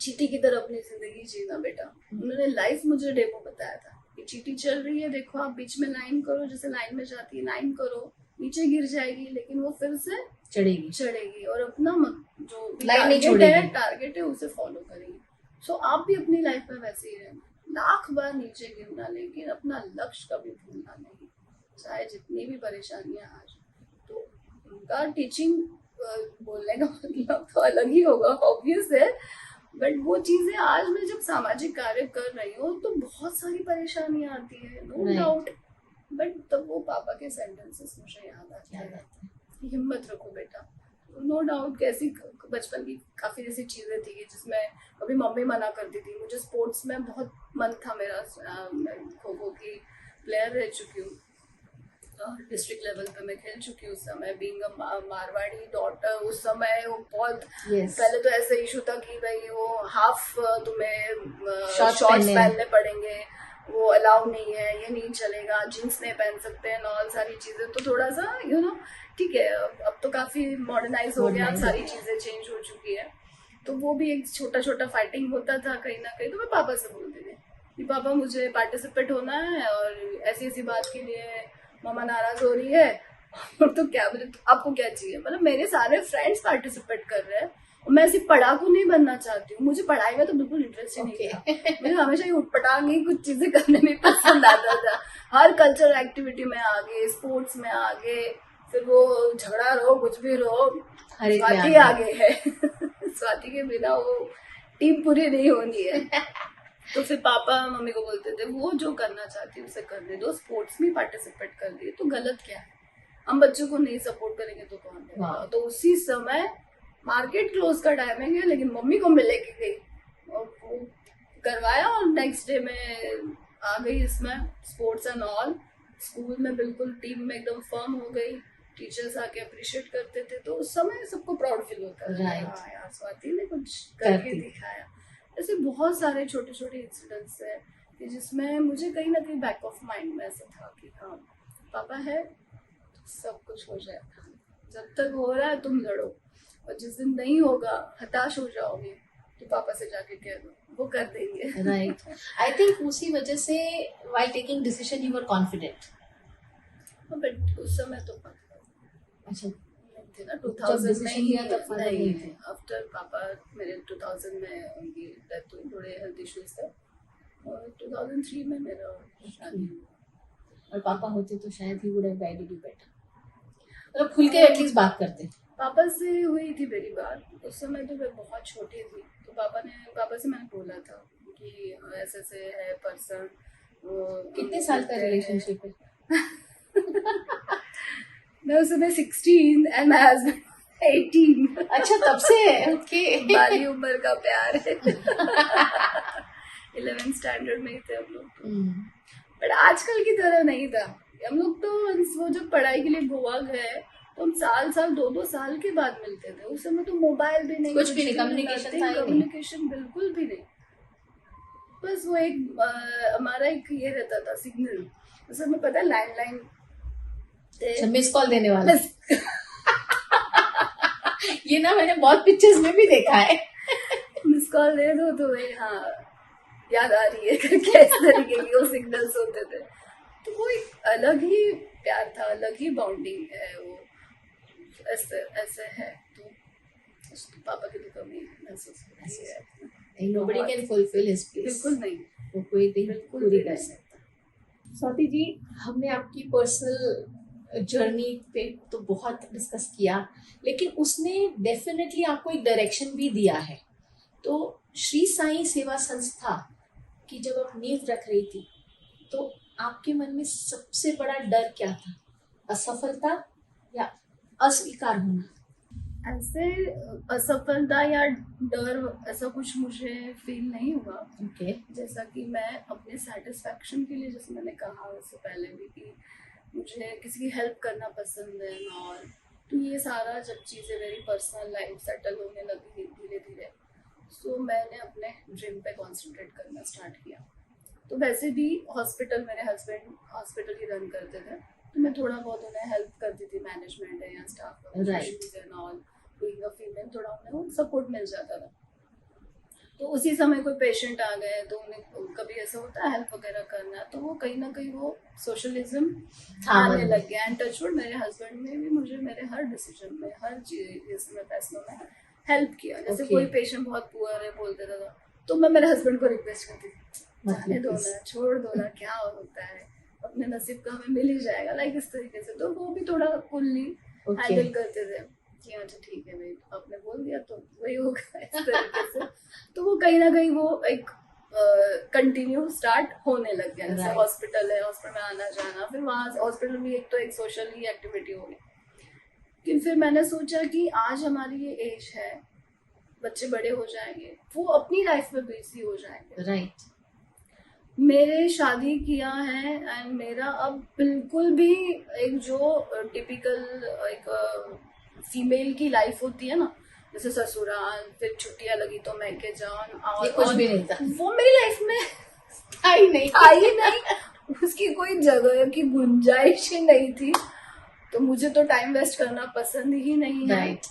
चीटी की तरह अपनी जिंदगी जीना बेटा। उन्होंने लाइफ मुझे डेमो बताया था कि चीटी चल रही है, देखो आप बीच में लाइन करो, जैसे लाइन में जाती है लाइन करो, नीचे गिर जाएगी लेकिन वो फिर से चढ़ेगी और अपना जो टारगेट है उसे फॉलो करेगी। सो आप भी अपनी लाइफ में वैसे ही रहना, लाख बार नीचे गिरना लेकिन अपना लक्ष्य कभी भूलना नहीं, चाहे जितनी भी परेशानियां आ जाए। तो उनका टीचिंग बोलने का मतलब तो अलग ही होगा, ऑब्वियस है। बट वो चीजें आज मैं जब सामाजिक कार्य कर रही हूँ तो बहुत सारी परेशानियां आती है, नो डाउट। बट तब वो पापा के सेंटेंसेस मुझे याद आते हैं, हिम्मत रखो बेटा। नो डाउट कैसी बचपन की काफी ऐसी चीजें थी जिसमें कभी मम्मी मना करती थी। मुझे स्पोर्ट्स में बहुत मन था मेरा, मैं खो खो की प्लेयर रह चुकी हूँ, डिस्ट्रिक्ट लेवल पे मैं खेल चुकी हूँ उस समय। बीइंग अ मारवाड़ी डॉटर, उस समय वो बहुत पहले तो ऐसा इशू था कि भाई वो हाफ तुम्हें शॉर्ट्स पहनने पड़ेंगे, वो अलाउ नहीं है, ये नहीं चलेगा, जीन्स नहीं पहन सकते हैं, और सारी चीजें। तो थोड़ा सा ठीक है, अब तो काफी मॉडर्नाइज हो गया, सारी चीजें चेंज हो चुकी है। तो वो भी एक छोटा छोटा फाइटिंग होता था कहीं ना कहीं। तो मैं पापा से बोलती थी कि पापा मुझे पार्टिसिपेट होना है और ऐसी ऐसी बात के लिए मामा नाराज हो रही है। तो क्या बोले, आपको क्या चाहिए? मतलब मेरे सारे फ्रेंड्स पार्टिसिपेट कर रहे हैं और मैं सिर्फ पढ़ाकू नहीं बनना चाहती हूँ। मुझे पढ़ाई में तो बिल्कुल इंटरेस्ट ही नहीं था। मुझे हमेशा ही उठपटांग ही कुछ चीजें करने में पसंद आता था। हर कल्चरल एक्टिविटी में आगे, स्पोर्ट्स में आगे, फिर वो झगड़ा रहो कुछ भी रहो, स्वाति आगे है। स्वाति के बिना वो टीम पूरी नहीं होनी है। तो फिर पापा मम्मी को बोलते थे वो जो करना चाहती है उसे करने दो, स्पोर्ट्स में पार्टिसिपेट कर दिए तो गलत क्या है? हम बच्चों को नहीं सपोर्ट करेंगे तो कौन करेगा? तो उसी समय मार्केट क्लोज का टाइमिंग है लेकिन मम्मी को मैं लेके गई और वो करवाया और नेक्स्ट डे में आ गई इसमें स्पोर्ट्स एंड ऑल। स्कूल में बिल्कुल टीम में एकदम फर्म हो गई, टीचर्स आके अप्रिशिएट करते थे। तो उस समय सबको प्राउड फील होता है, हाँ यार स्वाति ने कुछ करके दिखाया। ऐसे बहुत सारे छोटे छोटे इंसिडेंट्स है कि जिसमें मुझे कहीं ना कहीं बैक ऑफ माइंड में ऐसा था कि हाँ पापा है तो सब कुछ हो जाएगा, जब तक हो रहा है तुम लड़ो, और जिस दिन नहीं होगा हताश हो जाओगे तो पापा से जाके कह दो, वो कर देंगे। राइट, आई थिंक उसी वजह से while taking decision you were confident. But उस समय तो अच्छा थे ना 2000 में ही नहीं थे। आफ्टर पापा मेरे 2000 में उनकी डेथ हुई, थोड़े हेल्थ इश्यूज थे और 2003 में मेरा शादी हुआ। और पापा होते तो शायद he would have guided you better, मतलब खुल के एटलीस्ट बात करते। पापा से हुई थी मेरी बात, उस समय तो मैं बहुत छोटी थी। तो पापा से मैंने बोला था कि ऐसे से है पर्सन। कितने साल का रिलेशनशिप है? मैं उस समय 16 एंड माय हस्बैंड 18। अच्छा तब से है, ओके। बाली उम्र का प्यार है। 11th स्टैंडर्ड में ही थे हम लोग। बट आजकल की तरह नहीं था हम लोग। तो वो जब पढ़ाई के लिए गोवा गए तो हम साल 2-2 साल के बाद मिलते थे। उस समय तो मोबाइल भी नहीं, कुछ भी नहीं, कम्युनिकेशन था ही नहीं। कम्युनिकेशन बिल्कुल भी नहीं। बस वो एक हमारा एक ये रहता था सिग्नल, उस समय पता है लैंडलाइन अच्छा, मिस कॉल देने वाला ये ना मैंने बहुत पिक्चर्स में भी देखा है। मिस कॉल दे दो तो भाई हाँ याद आ रही है करके इस तरीके के वो सिग्नल्स होते थे। तो वो एक अलग ही प्यार था, अलग ही बॉन्डिंग है वो, ऐसे ऐसे है। तो पापा की तो कमी महसूस होती है। Nobody can fulfil his place, बिल्कुल नहीं, वो कोई नहीं बिल्कुल पूरी भी कर नहीं। सकता। स्वाति जी, हमने आपकी पर्सनल जर्नी पे तो बहुत डिस्कस किया, लेकिन उसने डेफिनेटली आपको एक डायरेक्शन भी दिया है। तो श्री साईं सेवा संस्था की जब आप नींव रख रही थी, तो आपके मन में सबसे बड़ा डर क्या था? असफलता या अस्वीकार होना? ऐसे असफलता या डर ऐसा कुछ मुझे फील नहीं हुआ। ओके, जैसा कि मैं अपने सेटिस्फैक्शन के लिए, जैसे मैंने कहा उससे पहले भी, कि मुझे किसी की हेल्प करना पसंद है। और तो ये सारा जब चीज़ें मेरी पर्सनल लाइफ सेटल होने लगी धीरे धीरे, सो मैंने अपने ड्रीम पे कंसंट्रेट करना स्टार्ट किया। तो वैसे भी हॉस्पिटल, मेरे हस्बैंड हॉस्पिटल ही रन करते थे, तो मैं थोड़ा बहुत उन्हें हेल्प करती थी, मैनेजमेंट है या स्टाफ Right. और बीइंग अ फीमेल थोड़ा उन्हें सपोर्ट मिल जाता था। तो उसी समय कोई पेशेंट आ गए तो उन्हें कभी ऐसा होता है हेल्प वगैरह करना, तो वो कहीं ना कहीं वो सोशलिज्म आने लग गया। एंड टचवुड मेरे हस्बैंड ने भी मुझे मेरे हर डिसीजन में, हर चीज में, फैसलों में हेल्प किया। जैसे Okay. कोई पेशेंट बहुत पुअर है बोलते थे तो मैं मेरे हस्बैंड को रिक्वेस्ट करती थी, जाने दो ना, छोड़ दो ना, क्या होता है, अपने नसीब का हमें मिल ही जाएगा, लाइक इस तरीके से। तो वो भी थोड़ा कुल्ली हैंडल करते थे कि अच्छा ठीक है भाई, आपने बोल दिया तो वही होगा, इस तरीके से। तो वो कहीं ना कहीं वो एक कंटिन्यू स्टार्ट होने लग गया। जैसे हॉस्पिटल है, हॉस्पिटल में आना जाना, फिर वहाँ हॉस्पिटल में एक तो एक सोशल ही एक्टिविटी होगी। कि फिर मैंने सोचा कि आज हमारी ये एज है, बच्चे बड़े हो जाएंगे, वो अपनी लाइफ में बिजी हो जाएंगे। राइट। मेरे शादी किया है एंड मेरा अब बिल्कुल भी एक जो टिपिकल एक फीमेल की लाइफ होती है ना, जैसे ससुराल, फिर छुट्टियां लगी तो मैके जान, और कुछ भी नहीं था, वो मेरी लाइफ में आई नहीं उसकी कोई जगह की गुंजाइश ही नहीं थी। तो मुझे तो टाइम वेस्ट करना पसंद ही नहीं है। राइट।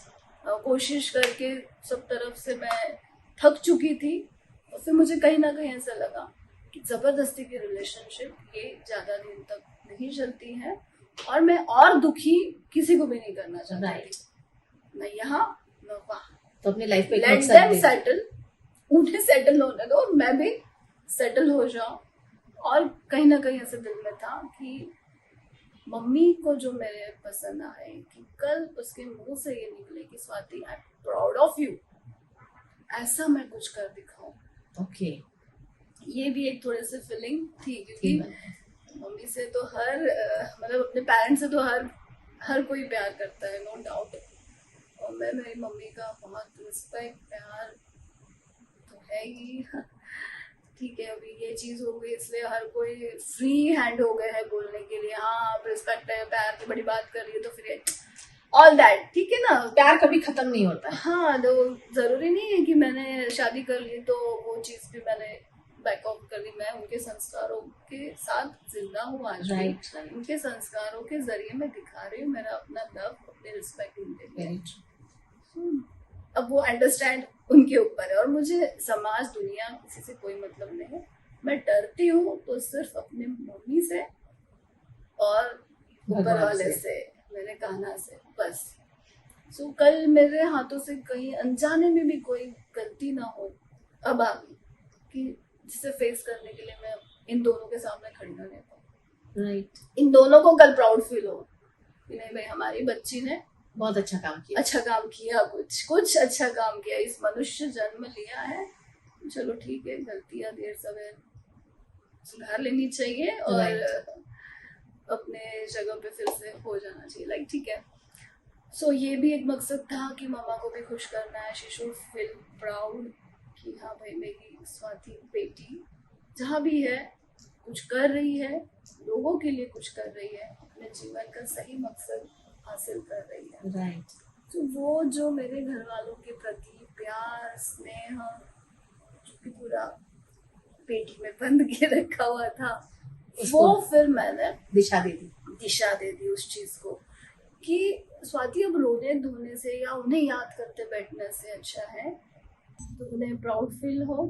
कोशिश करके सब तरफ से मैं थक चुकी थी, और फिर मुझे कहीं ना कहीं ऐसा लगा कि जबरदस्ती की रिलेशनशिप ये ज्यादा दिन तक नहीं चलती है, और मैं और दुखी किसी को भी नहीं करना चाहती। न यहाँ न वहाँ। तो अपनी लाइफ पे लेट देम सेटल, उन्हें सेटल होने दो, मैं भी सेटल हो जाऊं। और कहीं ना कहीं ऐसे दिल में था कि मम्मी को जो मेरे पसंद आए, कि कल उसके मुंह से ये निकले कि Swati I am proud of you, ऐसा मैं कुछ कर दिखाऊं। ओके। ये भी एक थोड़ी सी फीलिंग थी, क्योंकि मम्मी से तो हर मतलब अपने पेरेंट्स से तो हर कोई प्यार करता है, नो डाउट। और मैं मेरी मम्मी का बहुत रिस्पेक्ट, प्यार तो है ही। ठीक है, अभी ये चीज हो गई इसलिए हर कोई फ्री हैंड हो गए हैं बोलने के लिए, हाँ आप रिस्पेक्ट है, प्यार की बड़ी बात कर रही है, तो फिर ऑल दैट ठीक है ना, प्यार कभी खत्म नहीं होता। हाँ, तो जरूरी नहीं है कि मैंने शादी कर ली तो वो चीज भी मैंने बैक ऑफ कर दी। मैं उनके संस्कारों के साथ जिंदा हूँ आज भी। राइट। उनके संस्कारों के जरिए मैं दिखा रही हूँ मेरा अपना लव, अपने रिस्पेक्ट उनके लिए। अब वो अंडरस्टैंड उनके ऊपर है, और मुझे समाज, दुनिया, किसी से कोई मतलब नहीं है। मैं डरती हूँ तो सिर्फ अपने मम्मी से और ऊपर वाले से, मेरे कहना से, बस। सो कल मेरे हाथों से कहीं अनजाने में भी कोई गलती ना हो अब आगे, कि जिसे फेस करने के लिए मैं इन दोनों के सामने खड़ी ना रह पाऊँ। राइट। इन दोनों को कल प्राउड फील हो कि नहीं भाई, हमारी बच्ची ने बहुत अच्छा काम किया, अच्छा काम किया, कुछ अच्छा काम किया, इस मनुष्य जन्म लिया है। चलो ठीक है, गलतियां देर सवेर सुधार लेनी चाहिए और अपने जगह पे फिर से हो जाना चाहिए, लाइक ठीक है। सो ये भी एक मकसद था कि मामा को भी खुश करना है, शी शुड फील प्राउड कि हाँ भाई मेरी स्वाति बेटी जहाँ भी है कुछ कर रही है, लोगों के लिए कुछ कर रही है, अपने जीवन का सही मकसद हासिल कर रही है। राइट। तो वो जो मेरे घर वालों के प्रति प्यार, स्नेह, जो कि पूरा पेटी में बंद के रखा हुआ था, वो फिर मैंने दिशा दे दी उस चीज को कि स्वाति अब रोने धोने से या उन्हें याद करते बैठने से अच्छा है तो उन्हें प्राउड फील हो।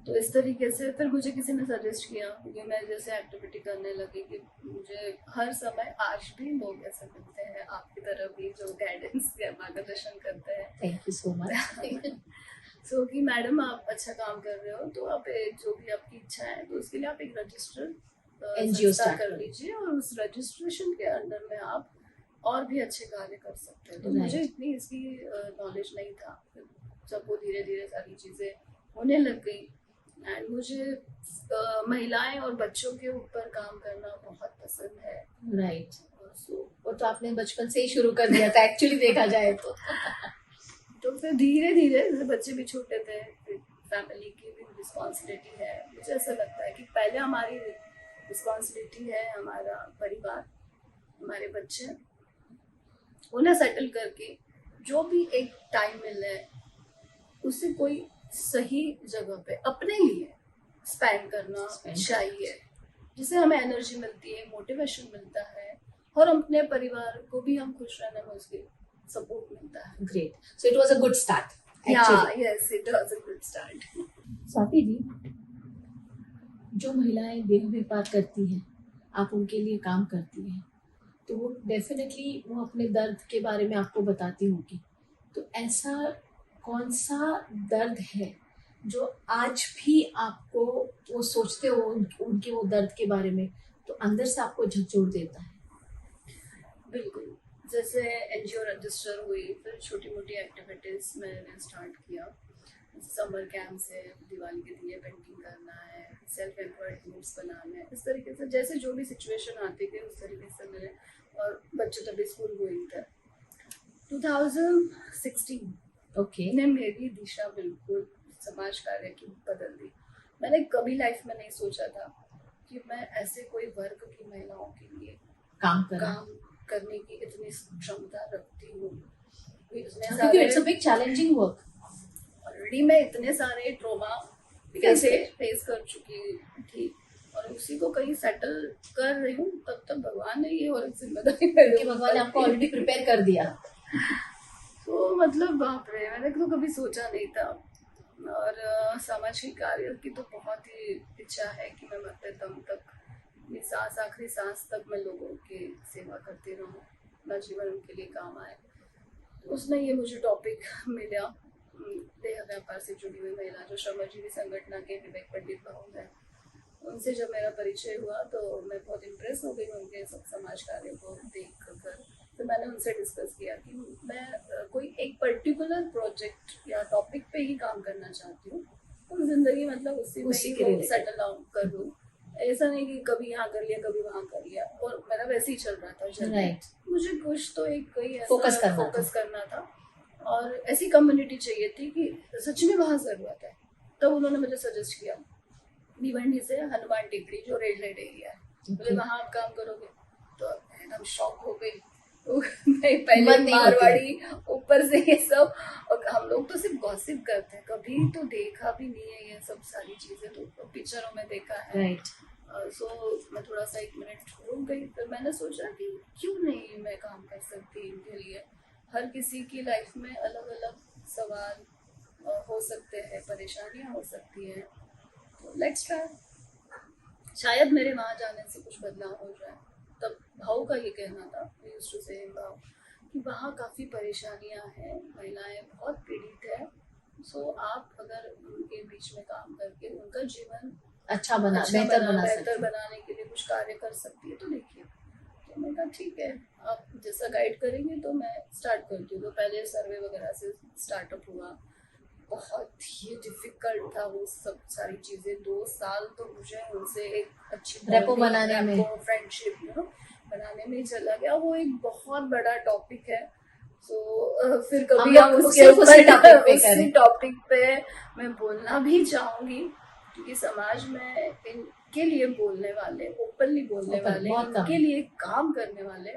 तो इस तरीके से फिर मुझे किसी ने सजेस्ट किया क्योंकि मैं जैसे एक्टिविटी करने लगी कि मुझे हर समय आज भी लोग ऐसे मिलते हैं आपकी तरह भी जो गाइडेंस या मार्गदर्शन करते हैं। Thank you so much. So कि मैडम आप अच्छा काम कर रहे हो तो आप जो भी आपकी इच्छा है तो उसके लिए आप एक रजिस्टर NGO स्टार्ट start कर करो। लीजिए और उस रजिस्ट्रेशन के अंडर में आप और भी अच्छे कार्य कर सकते हैं। तो Right. मुझे इतनी इसकी नॉलेज नहीं था। जब वो धीरे धीरे सारी चीज़ें होने लग गई एंड मुझे महिलाएं और बच्चों के ऊपर काम करना बहुत पसंद है। राइट। वो तो आपने बचपन से ही शुरू कर दिया था एक्चुअली देखा जाए तो फिर धीरे धीरे जैसे बच्चे भी छोटे थे, फैमिली की भी रिस्पॉन्सिबिलिटी है। मुझे ऐसा लगता है कि पहले हमारी रिस्पॉन्सिबिलिटी है हमारा परिवार, हमारे बच्चे, उन्हें सेटल करके जो भी एक टाइम मिले उसे कोई सही जगह पे अपने लिए स्पेंड करना चाहिए, जिससे हमें एनर्जी मिलती है, मोटिवेशन मिलता है और अपने परिवार को भी हम खुश रहने में उसकी सपोर्ट मिलता है। Great. So it was a good start Yeah, yes, it was a good start. Swati ji, जो महिलाएं देह व्यापार करती हैं, आप उनके लिए काम करती हैं, तो वो डेफिनेटली वो अपने दर्द के बारे में आपको बताती होंगी। तो ऐसा कौन सा दर्द है जो आज भी आपको वो सोचते हो उनके वो दर्द के बारे में तो अंदर से आपको झकझोर देता है? बिल्कुल, जैसे एनजीओ रजिस्टर हुई, फिर छोटी मोटी एक्टिविटीज़ मैंने स्टार्ट किया। समर कैंप से दिवाली के दिए पेंटिंग करना है, सेल्फ एम्प्लॉयड ग्रुप्स बनाना है, इस तरीके से जैसे जो भी सिचुएशन आती थी उस तरीके से मैंने, और बच्चे तभी स्कूल गोइंग थे। 2016 ओके। ने मेरी दिशा बिल्कुल समाज कार्य की बदल दी। मैंने कभी लाइफ में नहीं सोचा था कि मैं ऐसे कोई वर्ग की महिलाओं के लिए काम करने की इतनी क्षमता रखती हूँ। It's a big challenging work. Already मैं इतने सारे ट्रॉमा फेस कर चुकी थी और उसी को कहीं सेटल कर रही हूँ, तब तक भगवान ने ये और जिम्मेदारी क्योंकि भगवान ने आपको ऑलरेडी प्रिपेयर कर दिया। तो मतलब बाप रे, मैंने तो कभी सोचा नहीं था। और सामाजिक कार्य की तो बहुत ही इच्छा है कि मैं मरते दम तक, सांस आखिरी सांस तक मैं लोगों की सेवा करती रहूँ, अपना जीवन उनके लिए काम आए। उसमें ये मुझे टॉपिक मिला, देह व्यापार से जुड़ी हुई महिला जो श्रमजीवी संगठन के विवेक पंडित भाव है, उनसे जब मेरा परिचय हुआ तो मैं बहुत इम्प्रेस हो गई उनके सब समाज कार्य को देख कर। तो मैंने उनसे डिस्कस किया कि मैं कोई एक पर्टिकुलर प्रोजेक्ट या टॉपिक पे ही काम करना चाहती हूँ और जिंदगी मतलब उसी के लिए सेटल डाउन कर लूँ। ऐसा नहीं कि कभी यहाँ कर लिया कभी वहाँ कर लिया, और मेरा वैसे ही चल रहा था। राइट। मुझे कुछ तो एक कोई फोकस करना था और ऐसी कम्युनिटी चाहिए थी कि सच में वहाँ जरूरत है। तब उन्होंने मुझे सजेस्ट किया भिवंडी से हनुमान टिकरी जो रेड लाइट एरिया है, बोले वहाँ आप काम करोगे। तो एकदम शॉक हो गई। मैं पहले मारवाड़ी, ऊपर से ये सब, और हम लोग तो सिर्फ गॉसिप करते हैं, कभी तो देखा भी नहीं है ये सब सारी चीजें, तो पिक्चरों में देखा है। राइट। सो मैं थोड़ा सा 1 मिनट रुक गई। फिर मैंने सोचा कि क्यों नहीं मैं काम कर सकती इनके लिए। हर किसी की लाइफ में अलग अलग सवाल हो सकते हैं, परेशानियां हो सकती हैं, तो लेट्स ट्राई। शायद मेरे वहाँ जाने से कुछ बदलाव हो जाए। तब भाव का ये कहना था, यूज्ड टू से भाव, कि वहाँ काफ़ी परेशानियाँ हैं, महिलाएं बहुत पीड़ित है। सो आप अगर उनके बीच में काम करके उनका जीवन बेहतर बनाने के लिए कुछ कार्य कर सकती है तो देखिए। तो मैंने कहा ठीक है, आप जैसा गाइड करेंगे तो मैं स्टार्ट करती हूँ। तो पहले सर्वे वगैरह से स्टार्टअप हुआ, बहुत ही डिफिकल्ट था वो सब सारी चीजें। 2 साल तो मुझे उनसे एक अच्छी रेपो बनाने में, फ्रेंडशिप बनाने में चला गया। वो एक बहुत बड़ा टॉपिक है। सो फिर कभी हम उसी टॉपिक पे मैं बोलना भी चाहूंगी, क्योंकि समाज में इनके लिए बोलने वाले, ओपनली बोलने वाले, इनके लिए काम करने वाले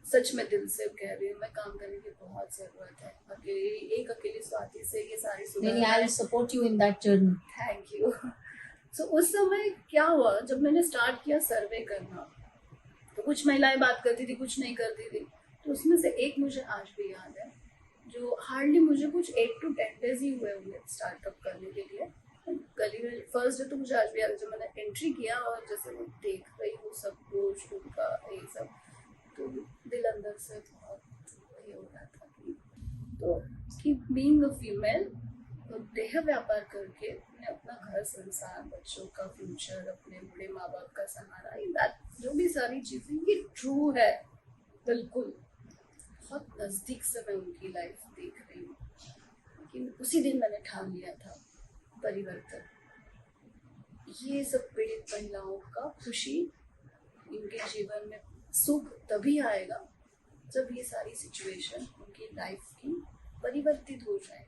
सच में दिल से कह रही हूँ, मैं काम करने की बहुत जरूरत है। अकेली स्वाति से ये सारी नहीं, I will support you in that journey. Thank you. So उस समय क्या हुआ, जब मैंने स्टार्ट किया सर्वे करना, तो कुछ महिलाएं बात करती थी, कुछ नहीं करती थी। तो उसमें से एक मुझे आज भी याद है, जो हार्डली मुझे कुछ 8 to 10 डेज ही हुए होंगे स्टार्टअप करने के लिए। गली में फर्स्ट डे तो मुझे आज भी याद है, जब मैंने एंट्री किया और जैसे मैं देख रही हूँ सब कुछ उनका ये सब, तो दिल अंदर से बहुत ये हो रहा था कि बीइंग अ फीमेल, तो देह व्यापार करके मैं अपना घर संसार, बच्चों का फ्यूचर, अपने बूढ़े माँ बाप का सहारा, जो भी सारी चीजें, ये ट्रू है बिल्कुल। बहुत नजदीक से मैं उनकी लाइफ देख रही हूँ, लेकिन उसी दिन मैंने ठान लिया था परिवर्तन। ये सब पीड़ित महिलाओं का खुशी, इनके जीवन में सुख तभी आएगा जब ये सारी सिचुएशन उनकी लाइफ की परिवर्तित हो जाए,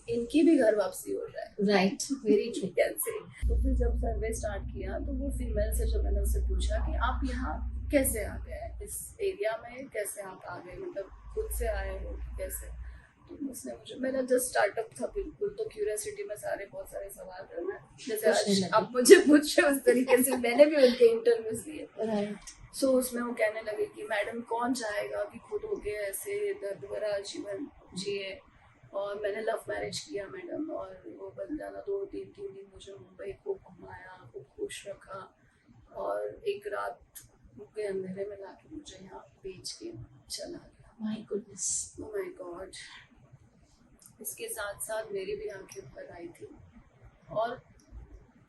इनकी भी घर वापसी हो जाए। Right, very true. कैसे? तो फिर जब सर्वे स्टार्ट किया, तो वो फीमेल से जब मैंने उससे पूछा कि आप यहाँ कैसे आ गए, इस एरिया में कैसे आप आ गए, मतलब खुद से आए हो कैसे? तो उसने मुझे, मेरा जस्ट स्टार्टअप था बिल्कुल, तो क्यूरियोसिटी में बहुत सारे सवाल थे, मैं जैसे आज आप मुझे पूछ रहे हो उस तरीके से मैंने भी उनके इंटरव्यूज लिए। राइट। सो उसमें वो कहने लगे कि मैडम कौन चाहेगा कि खुद होके ऐसे दर्द भरा जीवन जिए, और मैंने लव मैरिज किया मैडम, और वो बन जाना 2-3 दिन मुझे मुंबई को घुमाया, खूब खुश रखा, और एक रात के अंधेरे में लाके मुझे यहाँ बेच के चला गया। My goodness, oh my God. इसके साथ साथ मेरी भी आंखें भर आई थी, और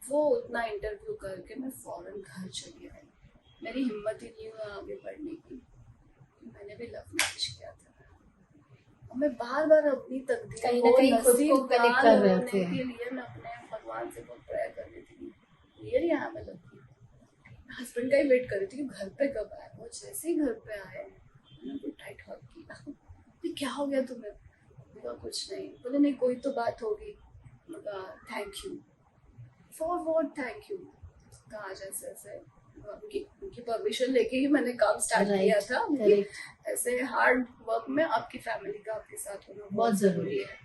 वो उतना इंटरव्यू करके मैं फौरन घर चली आई। मेरी हिम्मत ही नहीं हुआ आगे बढ़ने की। मैंने भी लव मैरिज किया था, और मैं बार बार अपनी तकदीर कहीं ना कहीं खुद को कनेक्ट कर रहे थे के लिए मैं अपने भगवान से बहुत प्रेयर कर रही थी, really I am lucky. Husband का ही वेट कर रही थी कि घर पे कब आए। वो जैसे ही घर पे आए, मैंने कोई टाइट हग किया, ये क्या हो गया तुम्हें? बोला कुछ नहीं। बोले नहीं कोई तो बात होगी। बोला thank you. For what thank you? कहा जैसे ऐसे उनकी परमिशन लेके ही मैंने काम स्टार्ट किया था। ऐसे हार्ड वर्क में आपकी फैमिली का आपके साथ होना बहुत जरूरी है।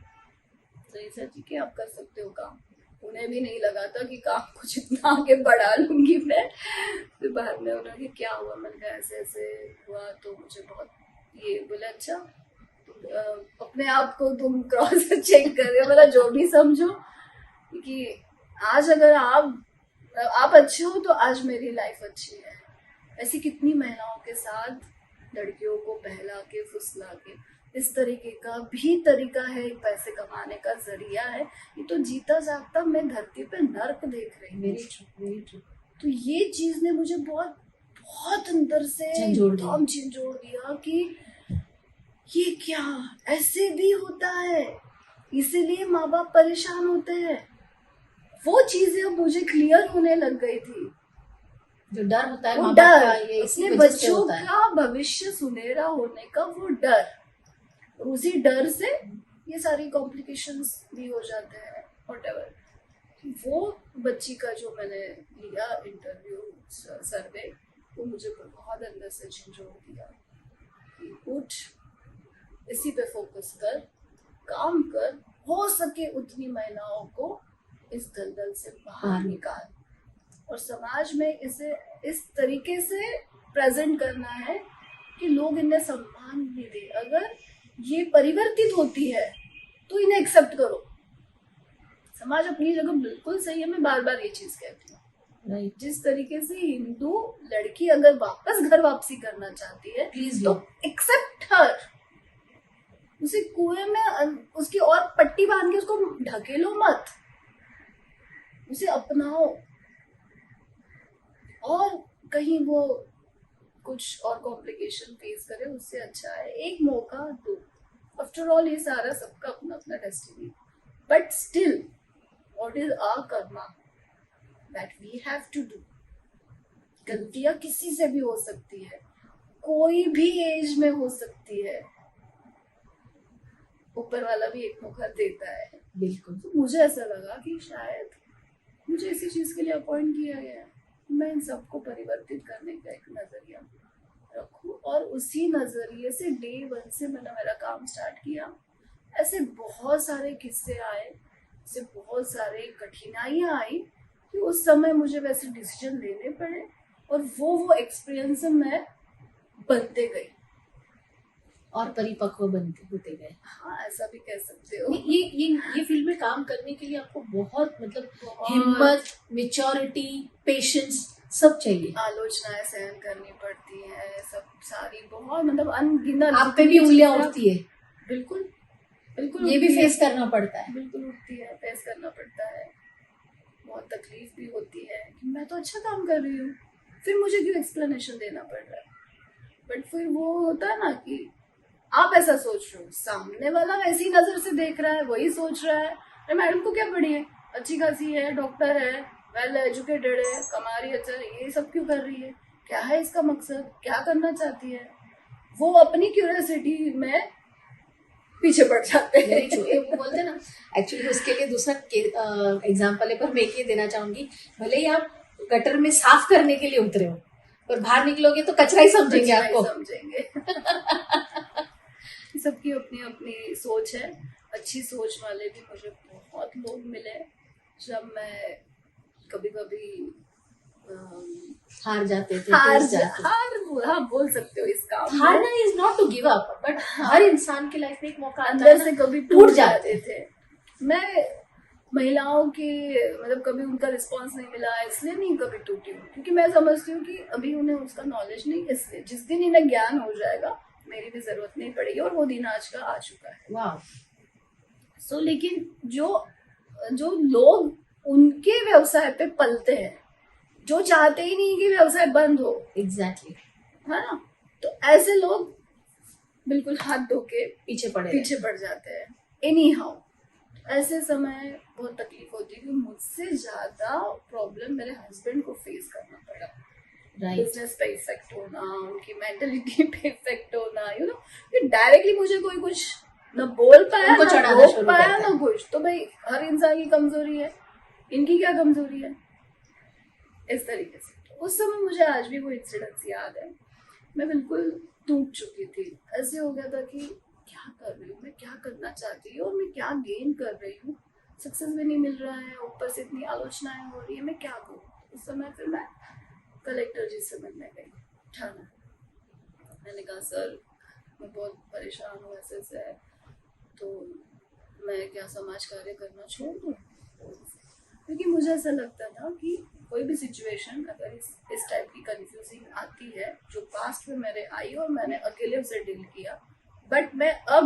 तो ये सर ठीक है, आप कर सकते हो काम। उन्हें भी नहीं लगा था कि काम कुछ इतना आगे बढ़ा लूंगी मैं। फिर बाद में उन्होंने क्या हुआ, मैंने कहा ऐसे ऐसे हुआ, तो मुझे बहुत ये बोला अच्छा अपने आप को तुम क्रॉस चेक कर रहे हो, मतलब जो भी समझो कि आज अगर आप अच्छे हो तो आज मेरी लाइफ अच्छी है। ऐसी कितनी महिलाओं के साथ लड़कियों को बहला के फुसला के, इस तरीके का भी तरीका है पैसे कमाने का जरिया है। ये तो जीता जागता मैं धरती पे नर्क देख रही हूँ। Very true, very true. तो ये चीज ने मुझे बहुत बहुत अंदर से झंझोड़ दिया कि ये क्या ऐसे भी होता है, इसीलिए माँ बाप परेशान होते हैं। वो चीजें अब मुझे क्लियर होने लग गई थी। जो डर होता है वो माँ डर, बाप का, ये अपने बच्चों का भविष्य सुनहरा होने का वो डर, उसी डर से ये सारी कॉम्प्लिकेशंस भी हो जाते हैं व्हाटएवर। वो बच्ची का जो मैंने लिया इंटरव्यू सर्वे, वो मुझे बहुत अंदर से झंझोड़ दिया कि उठ, इसी पे फोकस कर, काम कर, हो सके उतनी महिलाओं को इस दलदल से बाहर निकाल, और समाज में इसे इस तरीके से प्रेजेंट करना है कि लोग इन्हें सम्मान भी दे। अगर ये परिवर्तित होती है तो इन्हें एक्सेप्ट करो। समाज अपनी जगह बिल्कुल सही है, मैं बार बार ये चीज कहती हूँ। Right. जिस तरीके से हिंदू लड़की अगर वापस घर वापसी करना चाहती है, प्लीज तो एक्सेप्ट हर, उसे कुएं में उसकी और पट्टी बांध के उसको ढकेलो मत, उसे अपनाओ। और कहीं वो कुछ और कॉम्प्लिकेशन फेस करे, उससे अच्छा है एक मौका दो। आफ्टर ऑल ये सारा सबका अपना अपना destiny, but still what is our karma that we have to do. गलतियां किसी से भी हो सकती है, कोई भी एज में हो सकती है, ऊपर वाला भी एक मौका देता है। बिल्कुल। तो मुझे ऐसा लगा कि शायद मुझे इसी चीज के लिए अपॉइंट किया गया है, मैं इन सबको परिवर्तित करने का एक नजरिया रखूं, और उसी नजरिए से डे 1 से मैंने मेरा काम स्टार्ट किया। ऐसे बहुत सारे किस्से आए, ऐसे बहुत सारे कठिनाइयां आई कि उस समय मुझे वैसे डिसीजन लेने पड़े, और वो एक्सपीरियंस से मैं बनते गई और परिपक्व बनते होते गए। हाँ, ऐसा भी कह सकते हो। ये फील्ड में काम करने के लिए आपको बहुत मतलब बहुत हिम्मत, मेच्योरिटी, पेशेंस सब चाहिए। आलोचनाएं सहन करनी पड़ती है, सब सारी बहुत मतलब अनगिनत। आप पे भी उंगलियां उठती है, बिल्कुल बिल्कुल, ये भी उठती है, फेस करना पड़ता है। बिल्कुल उठती है, फेस करना पड़ता है। बहुत तकलीफ भी होती है कि मैं तो अच्छा काम कर रही हूँ, फिर मुझे क्यों एक्सप्लेनेशन देना पड़ रहा है। बट फिर वो होता है ना कि आप ऐसा सोच रहे हो, सामने वाला वैसी नजर से देख रहा है, वही सोच रहा है अरे मैडम को क्या पड़ी है, अच्छी खासी है, डॉक्टर है, वेल एजुकेटेड है, कमा रही है, अच्छा ये सब क्यों कर रही है, क्या है इसका मकसद, क्या करना चाहती है। वो अपनी क्यूरियोसिटी में पीछे पड़ जाते हैं। वो बोलते हैं ना, एक्चुअली उसके लिए दूसरा एग्जाम्पल है, पर मैं ये देना चाहूंगी, भले ही आप गटर में साफ करने के लिए उतरे हो, पर बाहर निकलोगे तो कचरा ही समझेंगे आपको। समझेंगे। सबकी अपनी अपनी सोच है। अच्छी सोच वाले भी मुझे बहुत लोग मिले। जब मैं कभी कभी हार जाते थे, हाँ बोल सकते हो इस काम में। हारना is not to give up, but हर इंसान की लाइफ में एक मौका आता है अंदर ना, से कभी टूट जाते थे। मैं महिलाओं के मतलब कभी उनका रिस्पांस नहीं मिला इसलिए नहीं कभी टूटी हूँ, क्योंकि मैं समझती हूँ कि अभी उन्हें उसका नॉलेज नहीं, इसलिए जिस दिन इन्हें ज्ञान हो जाएगा मेरी भी जरूरत नहीं पड़ेगी, और वो दिन आज का आ चुका है। वाह। सो लेकिन जो लोग उनके व्यवसाय पे पलते हैं, जो चाहते ही नहीं कि व्यवसाय बंद हो, एग्जैक्टली, है ना, तो ऐसे लोग बिल्कुल हाथ धो के पीछे पड़ जाते हैं। एनी हाउ ऐसे समय बहुत तकलीफ होती है कि मुझसे ज्यादा प्रॉब्लम मेरे हस्बैंड को फेस करना पड़ा। बिजनेस पे इफेक्ट होना, उनकी मेंटलिटी पे इफेक्ट होना, यू नो, डायरेक्टली मुझे कोई कुछ न बोल पाया, न रोक पाया, न कुछ। तो भाई हर इंसान की कमजोरी है, इनकी क्या कमजोरी है, इस तरीके से। उस समय मुझे आज भी वो इंसिडेंस याद है। मैं बिल्कुल टूट चुकी थी। ऐसे हो गया था कि क्या कर रही हूँ मैं, क्या करना चाहती हूँ, और मैं क्या गेन कर रही हूँ, सक्सेस भी नहीं मिल रहा है, ऊपर से इतनी आलोचनाएं हो रही है, मैं क्या करूँ। उस समय फिर मैं कलेक्टर जी से मिलने गई ठाणे। मैंने कहा सर मैं बहुत परेशान हूँ, ऐसे ऐसे है, तो मैं क्या समाज कार्य करना छोड़ दूँ। क्योंकि मुझे ऐसा लगता था कि कोई भी सिचुएशन अगर इस टाइप की कंफ्यूजिंग आती है, जो पास्ट में मेरे आई और मैंने अकेले उसे डील किया, बट मैं अब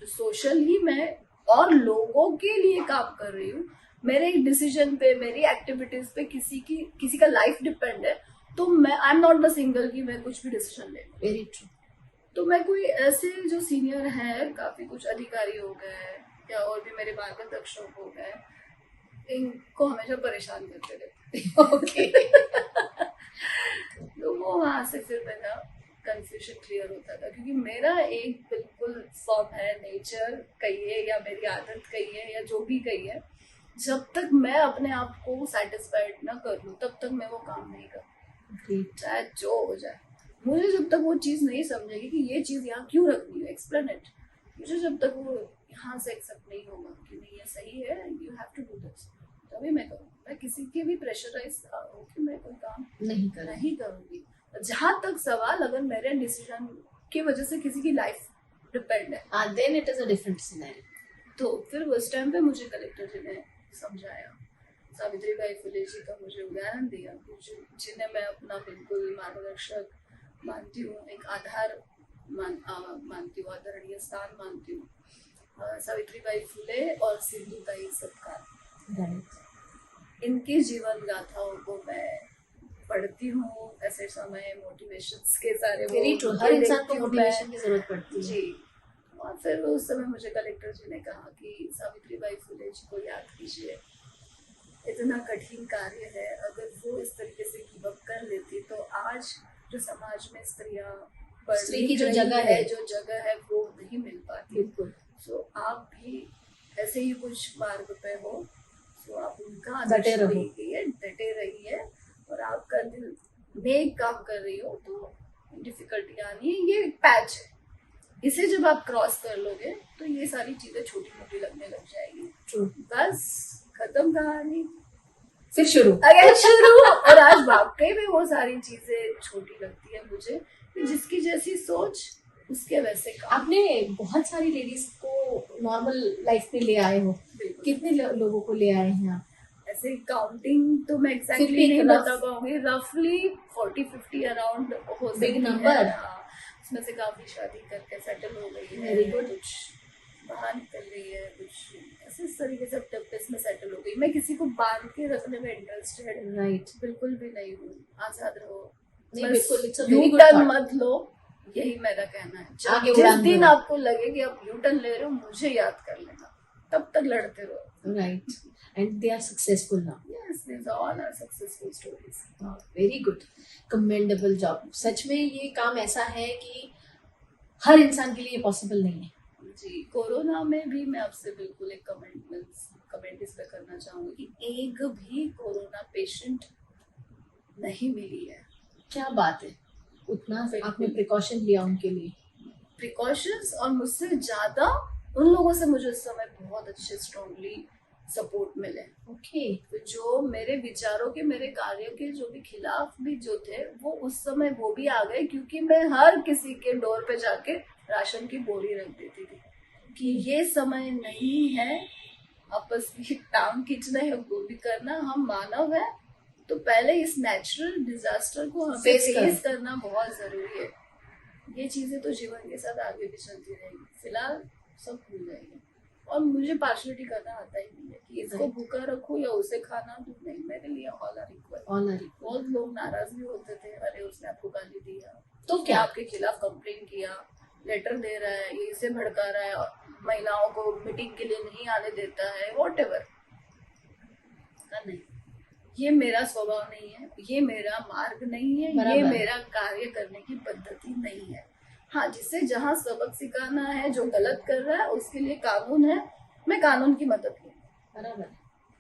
जो सोशल ही मैं और लोगों के लिए काम कर रही हूँ, मेरे डिसीजन पे, मेरी एक्टिविटीज पे किसी का लाइफ डिपेंड है, तो मैं I am not the single कि मैं कुछ भी डिसीजन ले। Very true. तो मैं कोई ऐसे जो सीनियर है, काफी कुछ अधिकारी हो गए या और भी मेरे मार्गदर्शक हो गए, इनको हमेशा परेशान करते रहते। ओके। तो वो वहां से फिर मेरा कंफ्यूजन क्लियर होता था, क्योंकि मेरा एक बिल्कुल फॉर्म है, नेचर कहिए या मेरी आदत कहिए या जो भी कहिए, जब तक मैं अपने आप को सेटिस्फाइड ना कर लूं तब तक मैं वो काम नहीं करूँ, चाहे जो हो जाए। मुझे जब तक वो चीज नहीं समझेगी कि ये चीज यहाँ क्यों रखनी है, एक्सप्लेन इट, मुझे जब तक वो यहाँ से एक्सेप्ट नहीं होगा कि नहीं ये सही है, you have to do this, तभी मैं करूँ। मैं किसी के भी प्रेशराइज होकर मैं कोई काम नहीं करूँगी। जहाँ तक सवाल अगर मेरे डिसीजन की वजह से किसी की लाइफ डिपेंड है, then it is a different scenario. तो फिर उस टाइम पे मुझे कलेक्टर जी ने समझाया, सावित्रीबाई फुले जी का मुझे उदाहरण दिया, जिन्हें मैं अपना बिल्कुल मार्गदर्शक मानती हूँ, एक आधार मानती हूँ, आदरणीय स्थान मानती हूँ। सावित्रीबाई फुले और सिंधुताई सपकाळ, इनके जीवन गाथाओं को मैं पढ़ती हूँ ऐसे समय, मोटिवेशंस के सारे हर इंसान को मोटिवेशन की जरूरत पड़ती है जी। और फिर उस समय मुझे कलेक्टर जी ने कहा कि सावित्रीबाई फुले जी को याद कीजिए, इतना कठिन कार्य है, अगर वो इस तरीके से गिव अप कर लेती तो आज जो समाज में स्त्री की जो जगह है वो नहीं मिल पाती। बिल्कुल। सो आप भी ऐसे ही कुछ मार्ग पे हो, सो आप उनका डटे रहिए, और आपका दिल नेक काम कर रही हो तो डिफिकल्टियां आनी है, ये एक पैच है, इसे जब आप क्रॉस कर लोगे तो ये सारी चीजें छोटी मोटी लगने लग जाएगी। True. बस खत्म कहानी, फिर शुरू। अगर शुरू। और आज वाकई में वो सारी चीजें छोटी लगती है मुझे, कि जिसकी जैसी सोच उसके वैसे काम। आपने बहुत सारी लेडीज को नॉर्मल लाइफ में ले आए हो, बिल्कुल। कितने लोगों को ले आए हैं आप? ऐसे काउंटिंग तो मैं फिर एग्जैक्टली भी नहीं rough- बता पाऊंगी, रफली 40-50 अराउंड हो Big सकती number. है। हाँ, उसमें से काफी शादी करके सेटल हो गई है, Very good. कुछ बाहर निकल रही है, कुछ ऐसे इस तरीके से टप्पेस में सेटल हो गई। मैं किसी को बांध के रखने में इंटरेस्टेड राइट, बिल्कुल भी नहीं हूँ। आजाद रहो, नहीं बस बिल्कुल, it's a very you good turn thought. मत लो, यही मेरा कहना है। आगे जिस उड़ान दिन दो। आपको लगे कि आप यू टर्न ले रहे हो, मुझे याद कर लेना, तब तक लड़ते रहो। Right, and they are successful now. Yes, these all are successful stories. Very good, commendable job. सच में ये काम ऐसा है कि हर इंसान के लिए पॉसिबल नहीं है। जी, कोरोना में भी मैं आपसे बिल्कुल एक कमेंट इस पे करना चाहूंगी कि एक भी कोरोना पेशेंट नहीं मिली है। क्या बात है, उतना बिल्कुल। आपने प्रिकॉशन लिया उनके लिए। प्रिकॉशंस, और मुझसे ज्यादा उन लोगों से मुझे इस समय बहुत अच्छे स्ट्रांगली सपोर्ट मिले। ओके, तो जो मेरे विचारों के, मेरे कार्यों के जो भी खिलाफ भी जो थे, वो उस समय वो भी आ गए, क्योंकि मैं हर किसी के डोर पे जाके राशन की बोरी रख देती थी कि ये समय नहीं है आपस की टांग खींचना है, वो भी करना, हम मानव है, तो पहले इस नेचुरल डिजास्टर को हमें फेस करना बहुत जरूरी है। ये चीजें तो जीवन के साथ आगे भी चलती रहेगी, फिलहाल सब भूल जाएंगे। और मुझे पार्शलिटी करना आता ही नहीं है कि इसको भूखा रखो या उसे खाना दूं, नहीं, मेरे लिए ऑल आर इक्वल। बहुत लोग नाराज भी होते थे, अरे उसने आपको गाली दिया तो क्या आपके खिलाफ कंप्लेन किया, लेटर दे रहा है, ये इसे भड़का रहा है, और महिलाओं को मीटिंग के लिए नहीं आने देता है, वॉटएवर। नहीं, ये मेरा स्वभाव नहीं है, ये मेरा मार्ग नहीं है, ये मेरा कार्य करने की पद्धति नहीं है। हाँ, जिसे जहाँ सबक सिखाना है, जो गलत कर रहा है उसके लिए कानून है, मैं कानून की मदद लूँ, बराबर,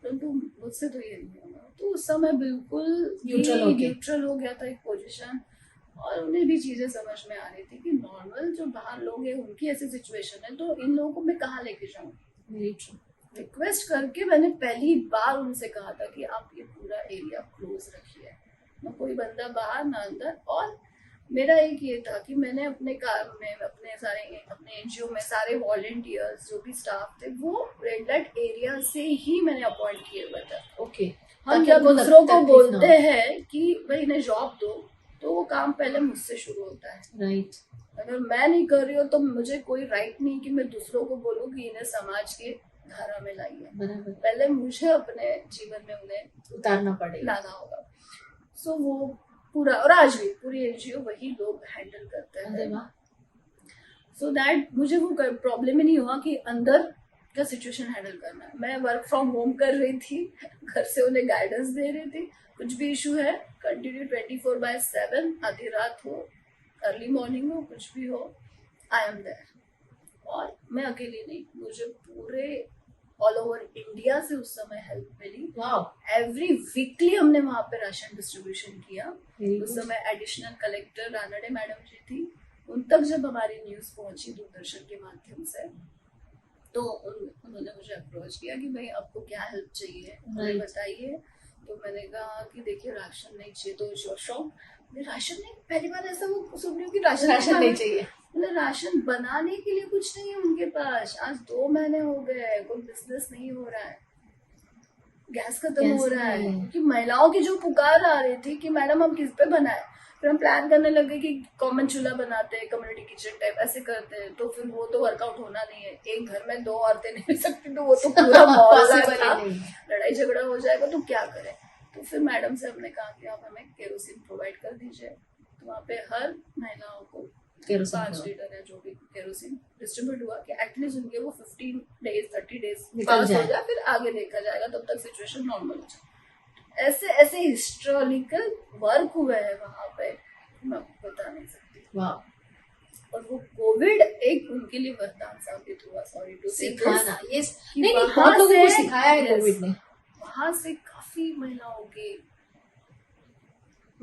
परंतु मुझसे तो ये नहीं होगा। तो उस समय बिल्कुल न्यूट्रल हो गया था एक पोजीशन, और उन्हें भी चीजें समझ में आ रही थी कि नॉर्मल जो बाहर लोग हैं उनकी ऐसी सिचुएशन है, तो इन लोगों को मैं कहाँ लेके जाऊँ। रिक्वेस्ट करके मैंने पहली बार उनसे कहा था कि आप ये पूरा एरिया क्लोज रखिए, ना कोई बंदा बाहर ना अंदर। और मेरा एक ये था कि मैंने अपने काम में, अपने एनजीओ में सारे वॉलंटियर्स जो भी स्टाफ थे, वो रेड लाइट एरिया से ही मैंने अपॉइंट किए हुए थे। ओके, हम जब दूसरों को बोलते हैं कि भाई इन्हें जॉब दो, तो वो काम पहले मुझसे शुरू होता है। राइट, अगर मैं नहीं कर रही हूँ तो मुझे कोई राइट नहीं कि मैं दूसरों को बोलूँ कि इन्हें समाज के धारा में लाइए। बराबर, पहले मुझे अपने जीवन में उन्हें उतारना पड़ेगा, लाना होगा। सो वो पूरा, और आज भी पूरी एनजीओ वही लोग हैंडल करते हैं। सो दैट मुझे वो प्रॉब्लम ही नहीं हुआ कि अंदर का सिचुएशन हैंडल करना है। मैं वर्क फ्रॉम होम कर रही थी, घर से उन्हें गाइडेंस दे रही थी, कुछ भी इशू है कंटिन्यू 24/7, आधी रात हो, अर्ली मॉर्निंग हो, कुछ भी हो, आई एम देयर। और मैं अकेली नहीं, मुझे पूरे ऑल ओवर इंडिया से उस समय हेल्प मिली। एवरी वीकली हमने वहां पे राशन डिस्ट्रीब्यूशन किया। उस समय एडिशनल कलेक्टर रानडे मैडम जी थी, उन तक जब हमारी न्यूज पहुंची दूरदर्शन के माध्यम से, तो उन्होंने मुझे अप्रोच किया कि भाई आपको क्या हेल्प चाहिए, मुझे बताइए। तो मैंने कहा कि देखिए राशन नहीं चाहिए, तो शौक राशन नहीं, पहली बार ऐसा वो सुन रही हूँ कि राशन नहीं चाहिए। मतलब राशन बनाने के लिए कुछ नहीं है उनके पास। आज 2 महीने हो गए, कोई बिजनेस नहीं हो रहा है, गैस खत्म हो रहा है, क्योंकि महिलाओं की जो पुकार आ रही थी कि मैडम हम किस पे बनाए। फिर हम प्लान करने लगे कि कॉमन चूल्हा बनाते हैं, कम्युनिटी किचन टाइप ऐसे करते हैं, तो फिर वो तो वर्कआउट होना नहीं है। एक घर में 2 औरतें नहीं मिल सकती, तो वो तो पूरा मोहल्ला था, लड़ाई झगड़ा हो जाएगा, तो क्या करें। तो फिर मैडम से हमने कहा कि आप हमें केरोसिन प्रोवाइड कर दीजिए। तो वहाँ पे हर महिलाओं को 5 लीटर है जो भी केरोसिन डिस्ट्रीब्यूट हुआ कि एटलीस्ट उनके वो 15 डेज 30 डेज पास हो जाए, फिर आगे देखा जाएगा, तब तक सिचुएशन नॉर्मल हो जाए। ऐसे ऐसे हिस्टोरिकल वर्क हुए हैं वहां पे, मैं आपको बता नहीं सकती। वाह। और वो कोविड एक उनके लिए वरदान साबित हुआ। सॉरी टू से सिखाना, नहीं बहुत लोगों को सिखाया है कोविड ने। वहां से काफी महिलाओं के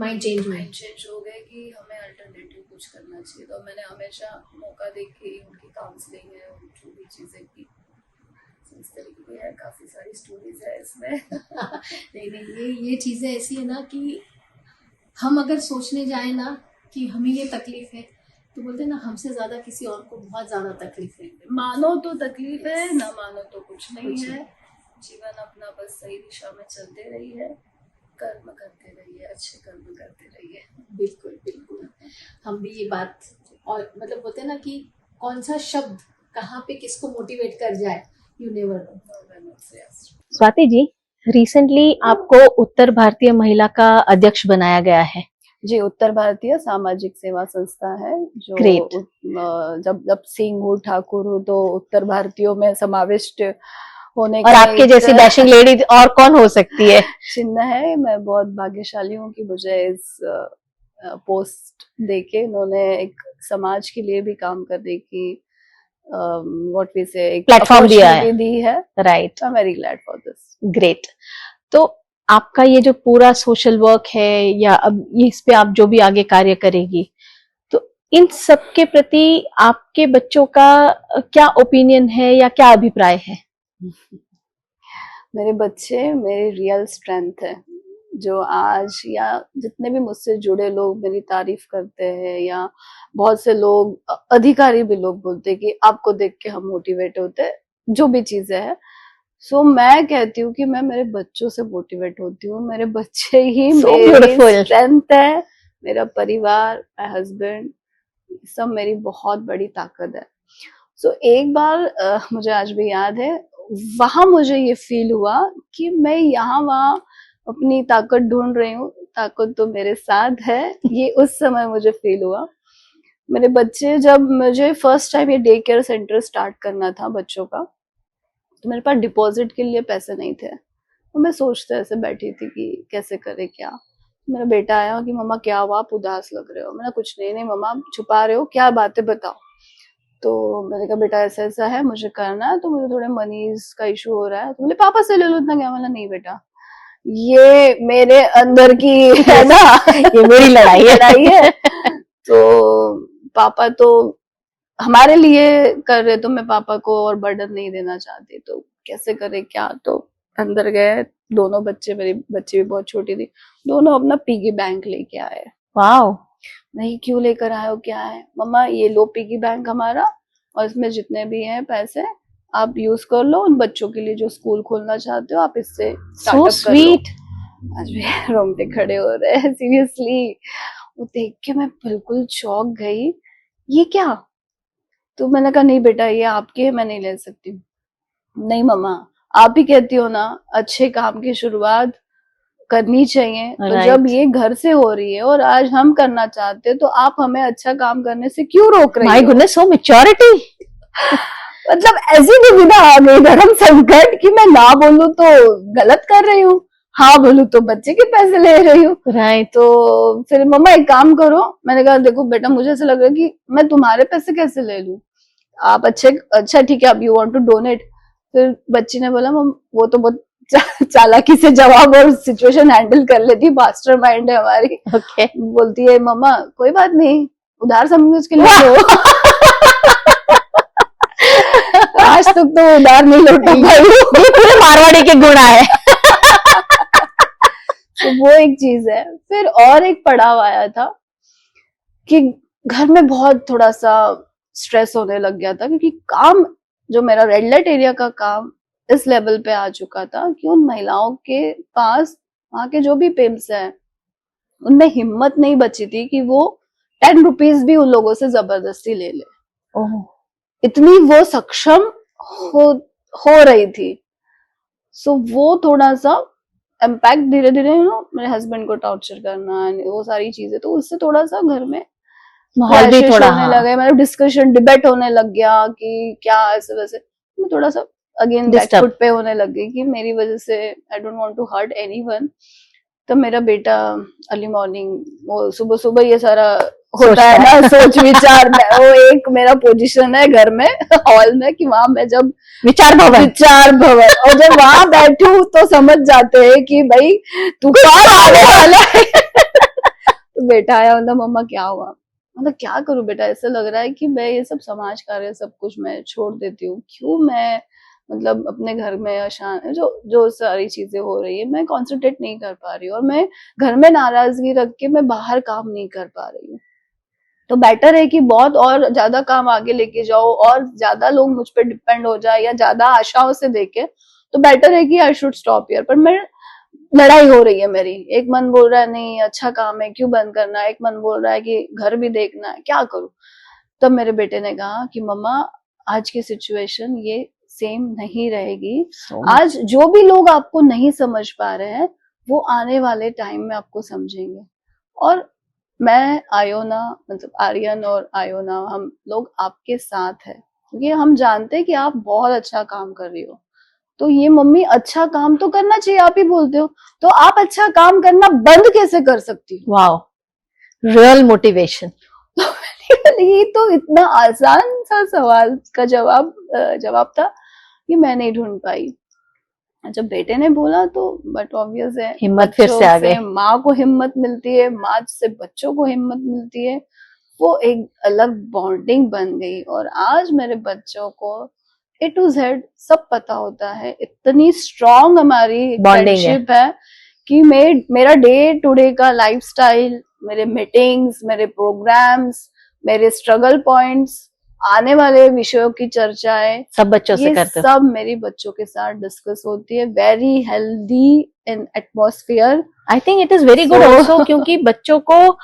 माइंड चेंज हुए। माइंड चेंज हो गए कि हमें अल्टरनेटिव कुछ करना चाहिए। तो मैंने हमेशा मौका देके उनकी काउंसलिंग है, जो भी चीज़ें की, इस तरीके की है। काफ़ी सारी स्टोरीज है इसमें। नहीं, ये चीज़ें ऐसी है ना कि हम अगर सोचने जाए ना कि हमें ये तकलीफ है, तो बोलते हैं ना हमसे ज़्यादा किसी और को बहुत ज़्यादा तकलीफ है। मानो तो तकलीफ है, ना मानो तो कुछ नहीं है। जीवन अपना बस सही दिशा में चलते रहिए, कर्म करते रहिए, अच्छे कर्म करते रहिए। बिल्कुल बिल्कुल, हम भी ये बात, और मतलब बोलते हैं ना कि कौन सा शब्द कहाँ पे किसको मोटिवेट कर जाए, you never know. Swati ji, recently आपको उत्तर भारतीय महिला का अध्यक्ष बनाया गया है। जी, उत्तर भारतीय सामाजिक सेवा संस्था है जो Great. जब सिंह हूँ, ठाकुर हूँ, तो उत्तर भारतीयों में समाविष्ट होने और का आपके जैसी डैशिंग लेडी और कौन हो सकती है। चिन्ह है। मैं बहुत भाग्यशाली हूँ कि मुझे इस पोस्ट देके इन्होंने एक समाज के लिए भी काम करने की व्हाट वी से एक प्लेटफॉर्म दिया है। opportunity दी है। Right, I am very glad for this. Great. तो आपका ये जो पूरा सोशल वर्क है, या अब इस पे आप जो भी आगे कार्य करेगी, तो इन सब के प्रति आपके बच्चों का क्या ओपिनियन है या क्या अभिप्राय है? मेरे बच्चे मेरी रियल स्ट्रेंथ है। जो आज या जितने भी मुझसे जुड़े लोग मेरी तारीफ करते हैं, या बहुत से लोग, अधिकारी भी लोग बोलते हैं कि आपको देख के हम मोटिवेट होते हैं, जो भी चीजें हैं। सो मैं कहती हूँ कि मैं मेरे बच्चों से मोटिवेट होती हूँ। मेरे बच्चे ही So मेरी beautiful. स्ट्रेंथ है। मेरा परिवार, माय हस्बैंड, सब मेरी बहुत बड़ी ताकत है। सो एक बार मुझे आज भी याद है, वहां मुझे ये फील हुआ कि मैं यहाँ वहाँ अपनी ताकत ढूंढ रही हूँ, ताकत तो मेरे साथ है। ये उस समय मुझे फील हुआ। मेरे बच्चे, जब मुझे फर्स्ट टाइम ये डे केयर सेंटर स्टार्ट करना था बच्चों का, तो मेरे पास डिपॉजिट के लिए पैसे नहीं थे। तो मैं सोचते ऐसे बैठी थी कि कैसे करे क्या। मेरा बेटा आया कि मम्मा क्या हुआ, आप उदास लग रहे हो। मैंने कुछ नहीं, नहीं मम्मा आप छुपा रहे हो, क्या बातें बताओ। तो मैंने कहा बेटा ऐसा ऐसा है, मुझे करना है, तो मुझे थोड़े मनीज का इशू हो रहा है। तो बोले पापा से ले लो इतना क्या। मैंने नहीं बेटा, ये मेरे अंदर की है ना, ये मेरी लड़ाई है। तो पापा तो हमारे लिए कर रहे, तो मैं पापा को और बर्डन नहीं देना चाहती, तो कैसे करे क्या। तो अंदर गए, दोनों बच्चे, मेरी बच्ची भी बहुत छोटी थी, दोनों अपना पिगी बैंक लेके आए। वाओ। नहीं क्यों लेकर आए हो, क्या है। मम्मा ये लो पिगी बैंक हमारा, और इसमें जितने भी हैं पैसे आप यूज कर लो, उन बच्चों के लिए जो स्कूल खोलना चाहते हो आप इससे स्टार्टअप कर लो। आज भी रोंगटे खड़े हो रहे हैं सीरियसली। वो देख के मैं बिल्कुल चौंक गई, ये क्या। तो मैंने कहा नहीं बेटा ये आपके है, मैं नहीं ले सकती। नहीं मम्मा आप ही कहती हो ना, अच्छे काम की शुरुआत करनी चाहिए। तो जब ये घर से हो रही है और आज हम करना चाहते हैं, तो आप हमें अच्छा काम करने से क्यों रोक रही हो। My goodness, so maturity. मतलब ऐसी दुविधा आ गई, धर्म संकट, कि मैं ना बोलूं तो गलत कर रही हूँ, हाँ बोलूं तो बच्चे के पैसे ले रही हूँ। राइट। तो फिर मम्मा एक काम करो। मैंने कहा देखो बेटा मुझे ऐसा लग रहा है कि मैं तुम्हारे पैसे कैसे ले लूं, आप अच्छा ठीक है, अब यू वांट टू डोनेट। फिर बच्ची ने बोला मम वो तो बहुत चालाकी से जवाब और सिचुएशन हैंडल कर लेती, मास्टर माइंड है हमारी। ओके। बोलती है मम्मा कोई बात नहीं, उधार समझ के लिए लो। आज तक तो उधार नहीं लौटा पाई। ये पूरे मारवाड़ी के गुण है। तो वो एक चीज है। फिर और एक पड़ाव आया था कि घर में बहुत थोड़ा सा स्ट्रेस होने लग गया था, क्योंकि काम जो मेरा रेड लाइट एरिया का काम इस लेवल पे आ चुका था कि उन महिलाओं के पास, वहां के जो भी पिम्स हैं, उनमें हिम्मत नहीं बची थी कि वो 10 रुपीज भी उन लोगों से जबरदस्ती ले ले। इतनी वो सक्षम हो रही थी। सो वो थोड़ा सा इम्पैक्ट धीरे धीरे मेरे हस्बैंड को टॉर्चर करना, वो सारी चीजें, तो उससे थोड़ा सा घर में माहौल भी थोड़ा होने लगा, मतलब डिस्कशन डिबेट होने लग गया कि क्या ऐसे वैसे। मैं थोड़ा सा अगेन बैकफुट पे होने लग गई कि मेरी वजह से I don't want to hurt anyone. तो मेरा बेटा अर्ली मॉर्निंग, वो सुबह सुबह ये सारा होता है ना, सोच विचार में, वो एक मेरा पोजीशन है घर में, हॉल में, कि वहां मैं जब विचार भवन, और जब वहां बैठूं तो समझ जाते हैं कि भाई तू कौन आने वाला है। तो बेटा आया, मतलब मम्मा क्या हुआ, मतलब क्या करूं बेटा, ऐसा लग रहा है कि मैं ये सब समाज कार्य सब कुछ मैं छोड़ देती हूँ, क्यों मैं मतलब अपने घर में अशांत जो जो सारी चीजें हो रही है मैं कंसंट्रेट नहीं कर पा रही हूँ, और मैं घर में नाराजगी रख के मैं बाहर काम नहीं कर पा रही हूँ। तो बेटर है कि बहुत और ज्यादा काम आगे लेके जाओ और ज्यादा लोग मुझ पर डिपेंड हो जाए या ज्यादा आशाओं से देखे, तो बेटर है कि आई शुड स्टॉप हियर। पर मैं लड़ाई हो रही है मेरी, एक मन बोल रहा है नहीं अच्छा काम है क्यों बंद करना है, एक मन बोल रहा है कि घर भी देखना है, क्या करूं। तब मेरे बेटे ने कहा कि मम्मा आज की सिचुएशन ये सेम नहीं रहेगी, आज जो भी लोग आपको नहीं समझ पा रहे हैं वो आने वाले टाइम में आपको समझेंगे। और मैं आयोना मतलब आर्यन और आयोना हम लोग आपके साथ है, क्योंकि हम जानते हैं कि आप बहुत अच्छा काम कर रही हो। तो ये मम्मी अच्छा काम तो करना चाहिए, आप ही बोलते हो, तो आप अच्छा काम करना बंद कैसे कर सकती हो। Wow, real motivation. ये तो इतना आसान सा सवाल का जवाब था कि मैं नहीं ढूंढ पाई। जब बेटे ने बोला तो बट ऑब्वियस है, हिम्मत फिर से आ गई। माँ को हिम्मत मिलती है, माँ से बच्चों को हिम्मत मिलती है, वो एक अलग बॉन्डिंग बन गई। और आज मेरे बच्चों को ए टू जेड सब पता होता है, इतनी स्ट्रॉन्ग हमारी फ्रेंडशिप है कि मेरा डे टू डे का लाइफस्टाइल, मेरे मीटिंग्स, मेरे प्रोग्राम्स, मेरे स्ट्रगल पॉइंट्स, आने वाले विषयों की चर्चाएं सब बच्चों से करते हो? सब मेरी बच्चों के साथ डिस्कस होती है, very healthy in atmosphere. I think it is very good also, क्योंकि बच्चों को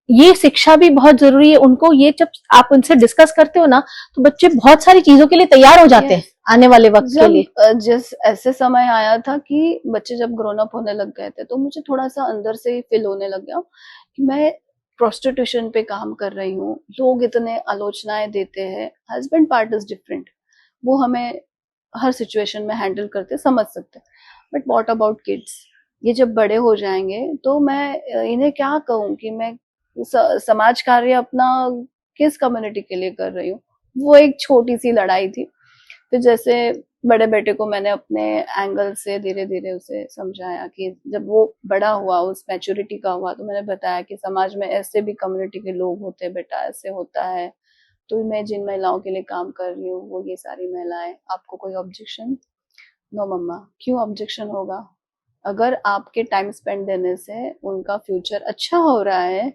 ये शिक्षा भी बहुत जरूरी है। उनको ये जब आप उनसे डिस्कस करते हो ना, तो बच्चे बहुत सारी चीजों के लिए तैयार हो जाते हैं आने वाले वक्त के लिए। जिस ऐसे समय आया था कि बच्चे जब ग्रोन अप होने लग गए थे, तो मुझे थोड़ा सा अंदर से ही फील होने लग गया कि मैं प्रोस्टिट्यूशन पे काम कर रही हूँ, लोग इतने आलोचनाएं देते हैं, हस्बैंड पार्ट इज डिफरेंट, वो हमें हर सिचुएशन में हैंडल करते समझ सकते, बट व्हाट अबाउट किड्स, ये जब बड़े हो जाएंगे तो मैं इन्हें क्या कहूँ कि मैं समाज कार्य अपना किस कम्युनिटी के लिए कर रही हूँ। वो एक छोटी सी लड़ाई थी। फिर जैसे बड़े बेटे को मैंने अपने एंगल से धीरे धीरे उसे समझाया कि जब वो बड़ा हुआ, उस मैच्योरिटी का हुआ, तो मैंने बताया कि समाज में ऐसे भी कम्युनिटी के लोग होते हैं बेटा, ऐसे होता है, तो मैं जिन महिलाओं के लिए काम कर रही हूँ वो ये सारी महिलाएं, आपको कोई ऑब्जेक्शन? नो मम्मा, क्यों ऑब्जेक्शन होगा, अगर आपके टाइम स्पेंड देने से उनका फ्यूचर अच्छा हो रहा है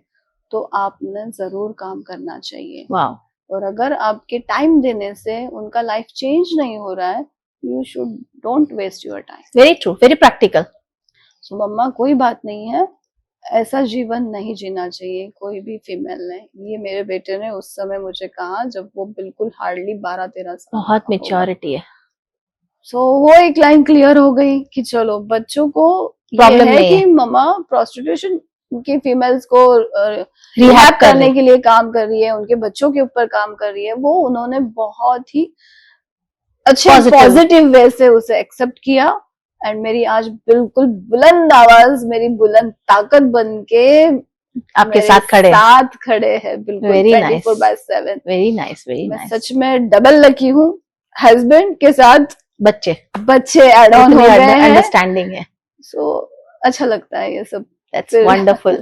तो आपने जरूर काम करना चाहिए। वाह। और अगर आपके टाइम देने से उनका लाइफ चेंज नहीं हो रहा है, you should don't waste your time. Very true, very practical. So मम्मा कोई बात नहीं है, ऐसा जीवन नहीं जीना चाहिए कोई भी फीमेल ने, ये मेरे बेटे ने उस समय मुझे कहा जब वो बिल्कुल हार्डली 12-13 साल। बहुत मेच्योरिटी है। सो वो एक लाइन क्लियर हो गई कि चलो बच्चों को प्रॉब्लम है कि मम्मा प्रोस्टिट्यूशन की फीमेल्स को रिहैब करने के लिए काम कर रही है, उनके बच्चों के ऊपर काम कर रही है, वो उन्होंने बहुत ही अच्छे पॉजिटिव वे से उसे एक्सेप्ट किया। एंड मेरी आज बिल्कुल बुलंद आवाज, मेरी बुलंद ताकत बन के आपके साथ खड़े हैं बिल्कुल। Very nice, 24/7। Very nice, very मैं नाइस। सच में डबल लकी हूँ, हस्बैंड के साथ बच्चे एड ऑन हो गए हैं, अंडरस्टैंडिंग है। सो अच्छा लगता है ये सब। That's wonderful.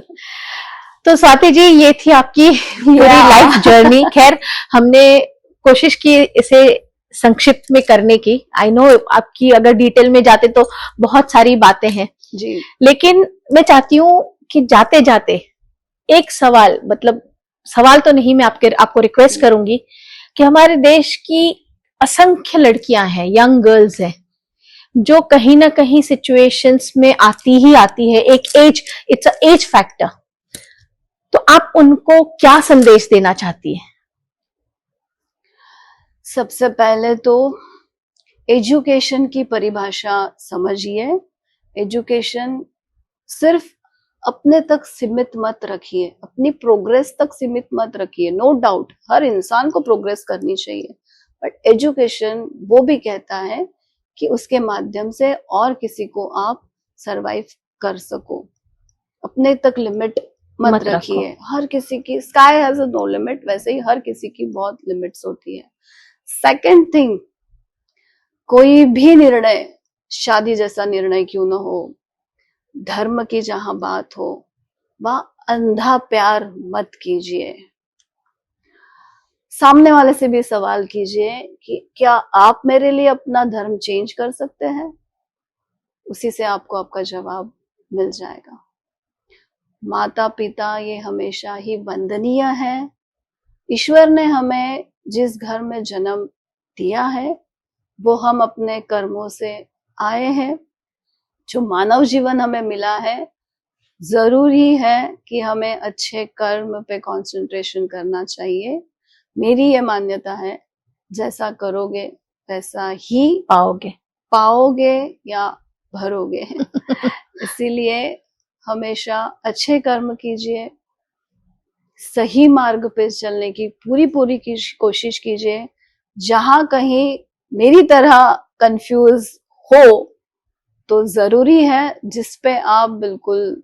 तो स्वाति जी, ये थी आपकी पूरी लाइफ जर्नी। खैर हमने कोशिश की इसे संक्षिप्त में करने की। आई नो आपकी अगर डिटेल में जाते तो बहुत सारी बातें हैं जी, लेकिन मैं चाहती हूँ कि जाते जाते एक सवाल, मतलब सवाल तो नहीं, मैं आपको रिक्वेस्ट करूंगी कि हमारे देश की असंख्य लड़कियां हैं, यंग गर्ल्स हैं, जो कहीं ना कहीं सिचुएशंस में आती है, एक age, it's a age factor, तो आप उनको क्या संदेश देना चाहती हैं? सबसे पहले तो एजुकेशन की परिभाषा समझिए। एजुकेशन सिर्फ अपने तक सीमित मत रखिए, अपनी प्रोग्रेस तक सीमित मत रखिए। नो डाउट हर इंसान को प्रोग्रेस करनी चाहिए, बट एजुकेशन वो भी कहता है कि उसके माध्यम से और किसी को आप सरवाइव कर सको। अपने तक लिमिट मत रखिए। हर किसी की स्काई हैज नो लिमिट, वैसे ही हर किसी की बहुत लिमिट्स होती है। सेकंड थिंग, कोई भी निर्णय, शादी जैसा निर्णय क्यों ना हो, धर्म की जहां बात हो, वह अंधा प्यार मत कीजिए। सामने वाले से भी सवाल कीजिए कि क्या आप मेरे लिए अपना धर्म चेंज कर सकते हैं? उसी से आपको आपका जवाब मिल जाएगा। माता पिता ये हमेशा ही वंदनीय है। ईश्वर ने हमें जिस घर में जन्म दिया है वो हम अपने कर्मों से आए हैं। जो मानव जीवन हमें मिला है, जरूरी है कि हमें अच्छे कर्म पे कंसंट्रेशन करना चाहिए। मेरी ये मान्यता है, जैसा करोगे वैसा ही पाओगे या भरोगे। इसीलिए हमेशा अच्छे कर्म कीजिए, सही मार्ग पे चलने की पूरी कोशिश कीजिए। जहां कहीं मेरी तरह कंफ्यूज हो तो जरूरी है जिस पे आप बिल्कुल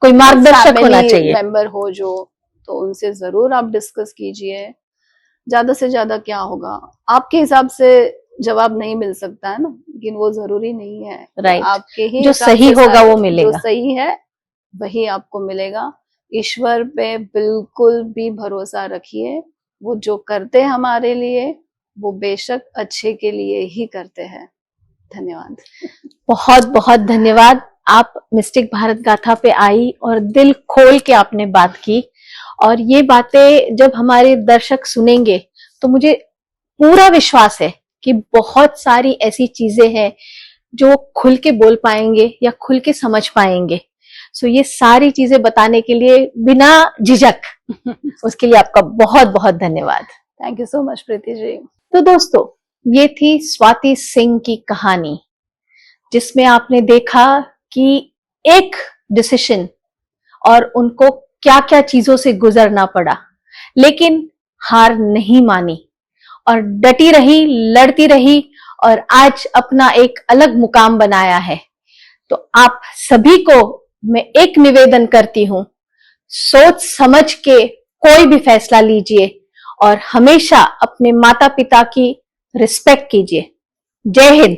कोई मार्गदर्शक होना चाहिए, मेंबर हो जो, तो उनसे जरूर आप डिस्कस कीजिए। ज्यादा से ज्यादा क्या होगा, आपके हिसाब से जवाब नहीं मिल सकता है ना, लेकिन वो जरूरी नहीं है। राइट, आपके ही जो सही होगा वो मिलेगा, जो सही है वही आपको मिलेगा। ईश्वर पे बिल्कुल भी भरोसा रखिए। वो जो करते हैं हमारे लिए, वो बेशक अच्छे के लिए ही करते हैं। धन्यवाद। बहुत बहुत धन्यवाद। आप मिस्टिक भारत गाथा पे आई और दिल खोल के आपने बात की, और ये बातें जब हमारे दर्शक सुनेंगे तो मुझे पूरा विश्वास है कि बहुत सारी ऐसी चीजें हैं जो खुल के बोल पाएंगे या खुल के समझ पाएंगे। सो ये सारी चीजें बताने के लिए बिना झिझक उसके लिए आपका बहुत बहुत धन्यवाद। Thank you so much Preeti ji. तो दोस्तों, ये थी स्वाति सिंह की कहानी, जिसमें आपने देखा कि एक डिसीजन और उनको क्या क्या चीजों से गुजरना पड़ा, लेकिन हार नहीं मानी और डटी रही, लड़ती रही और आज अपना एक अलग मुकाम बनाया है। तो आप सभी को मैं एक निवेदन करती हूं, सोच समझ के कोई भी फैसला लीजिए और हमेशा अपने माता पिता की रिस्पेक्ट कीजिए। जय हिंद।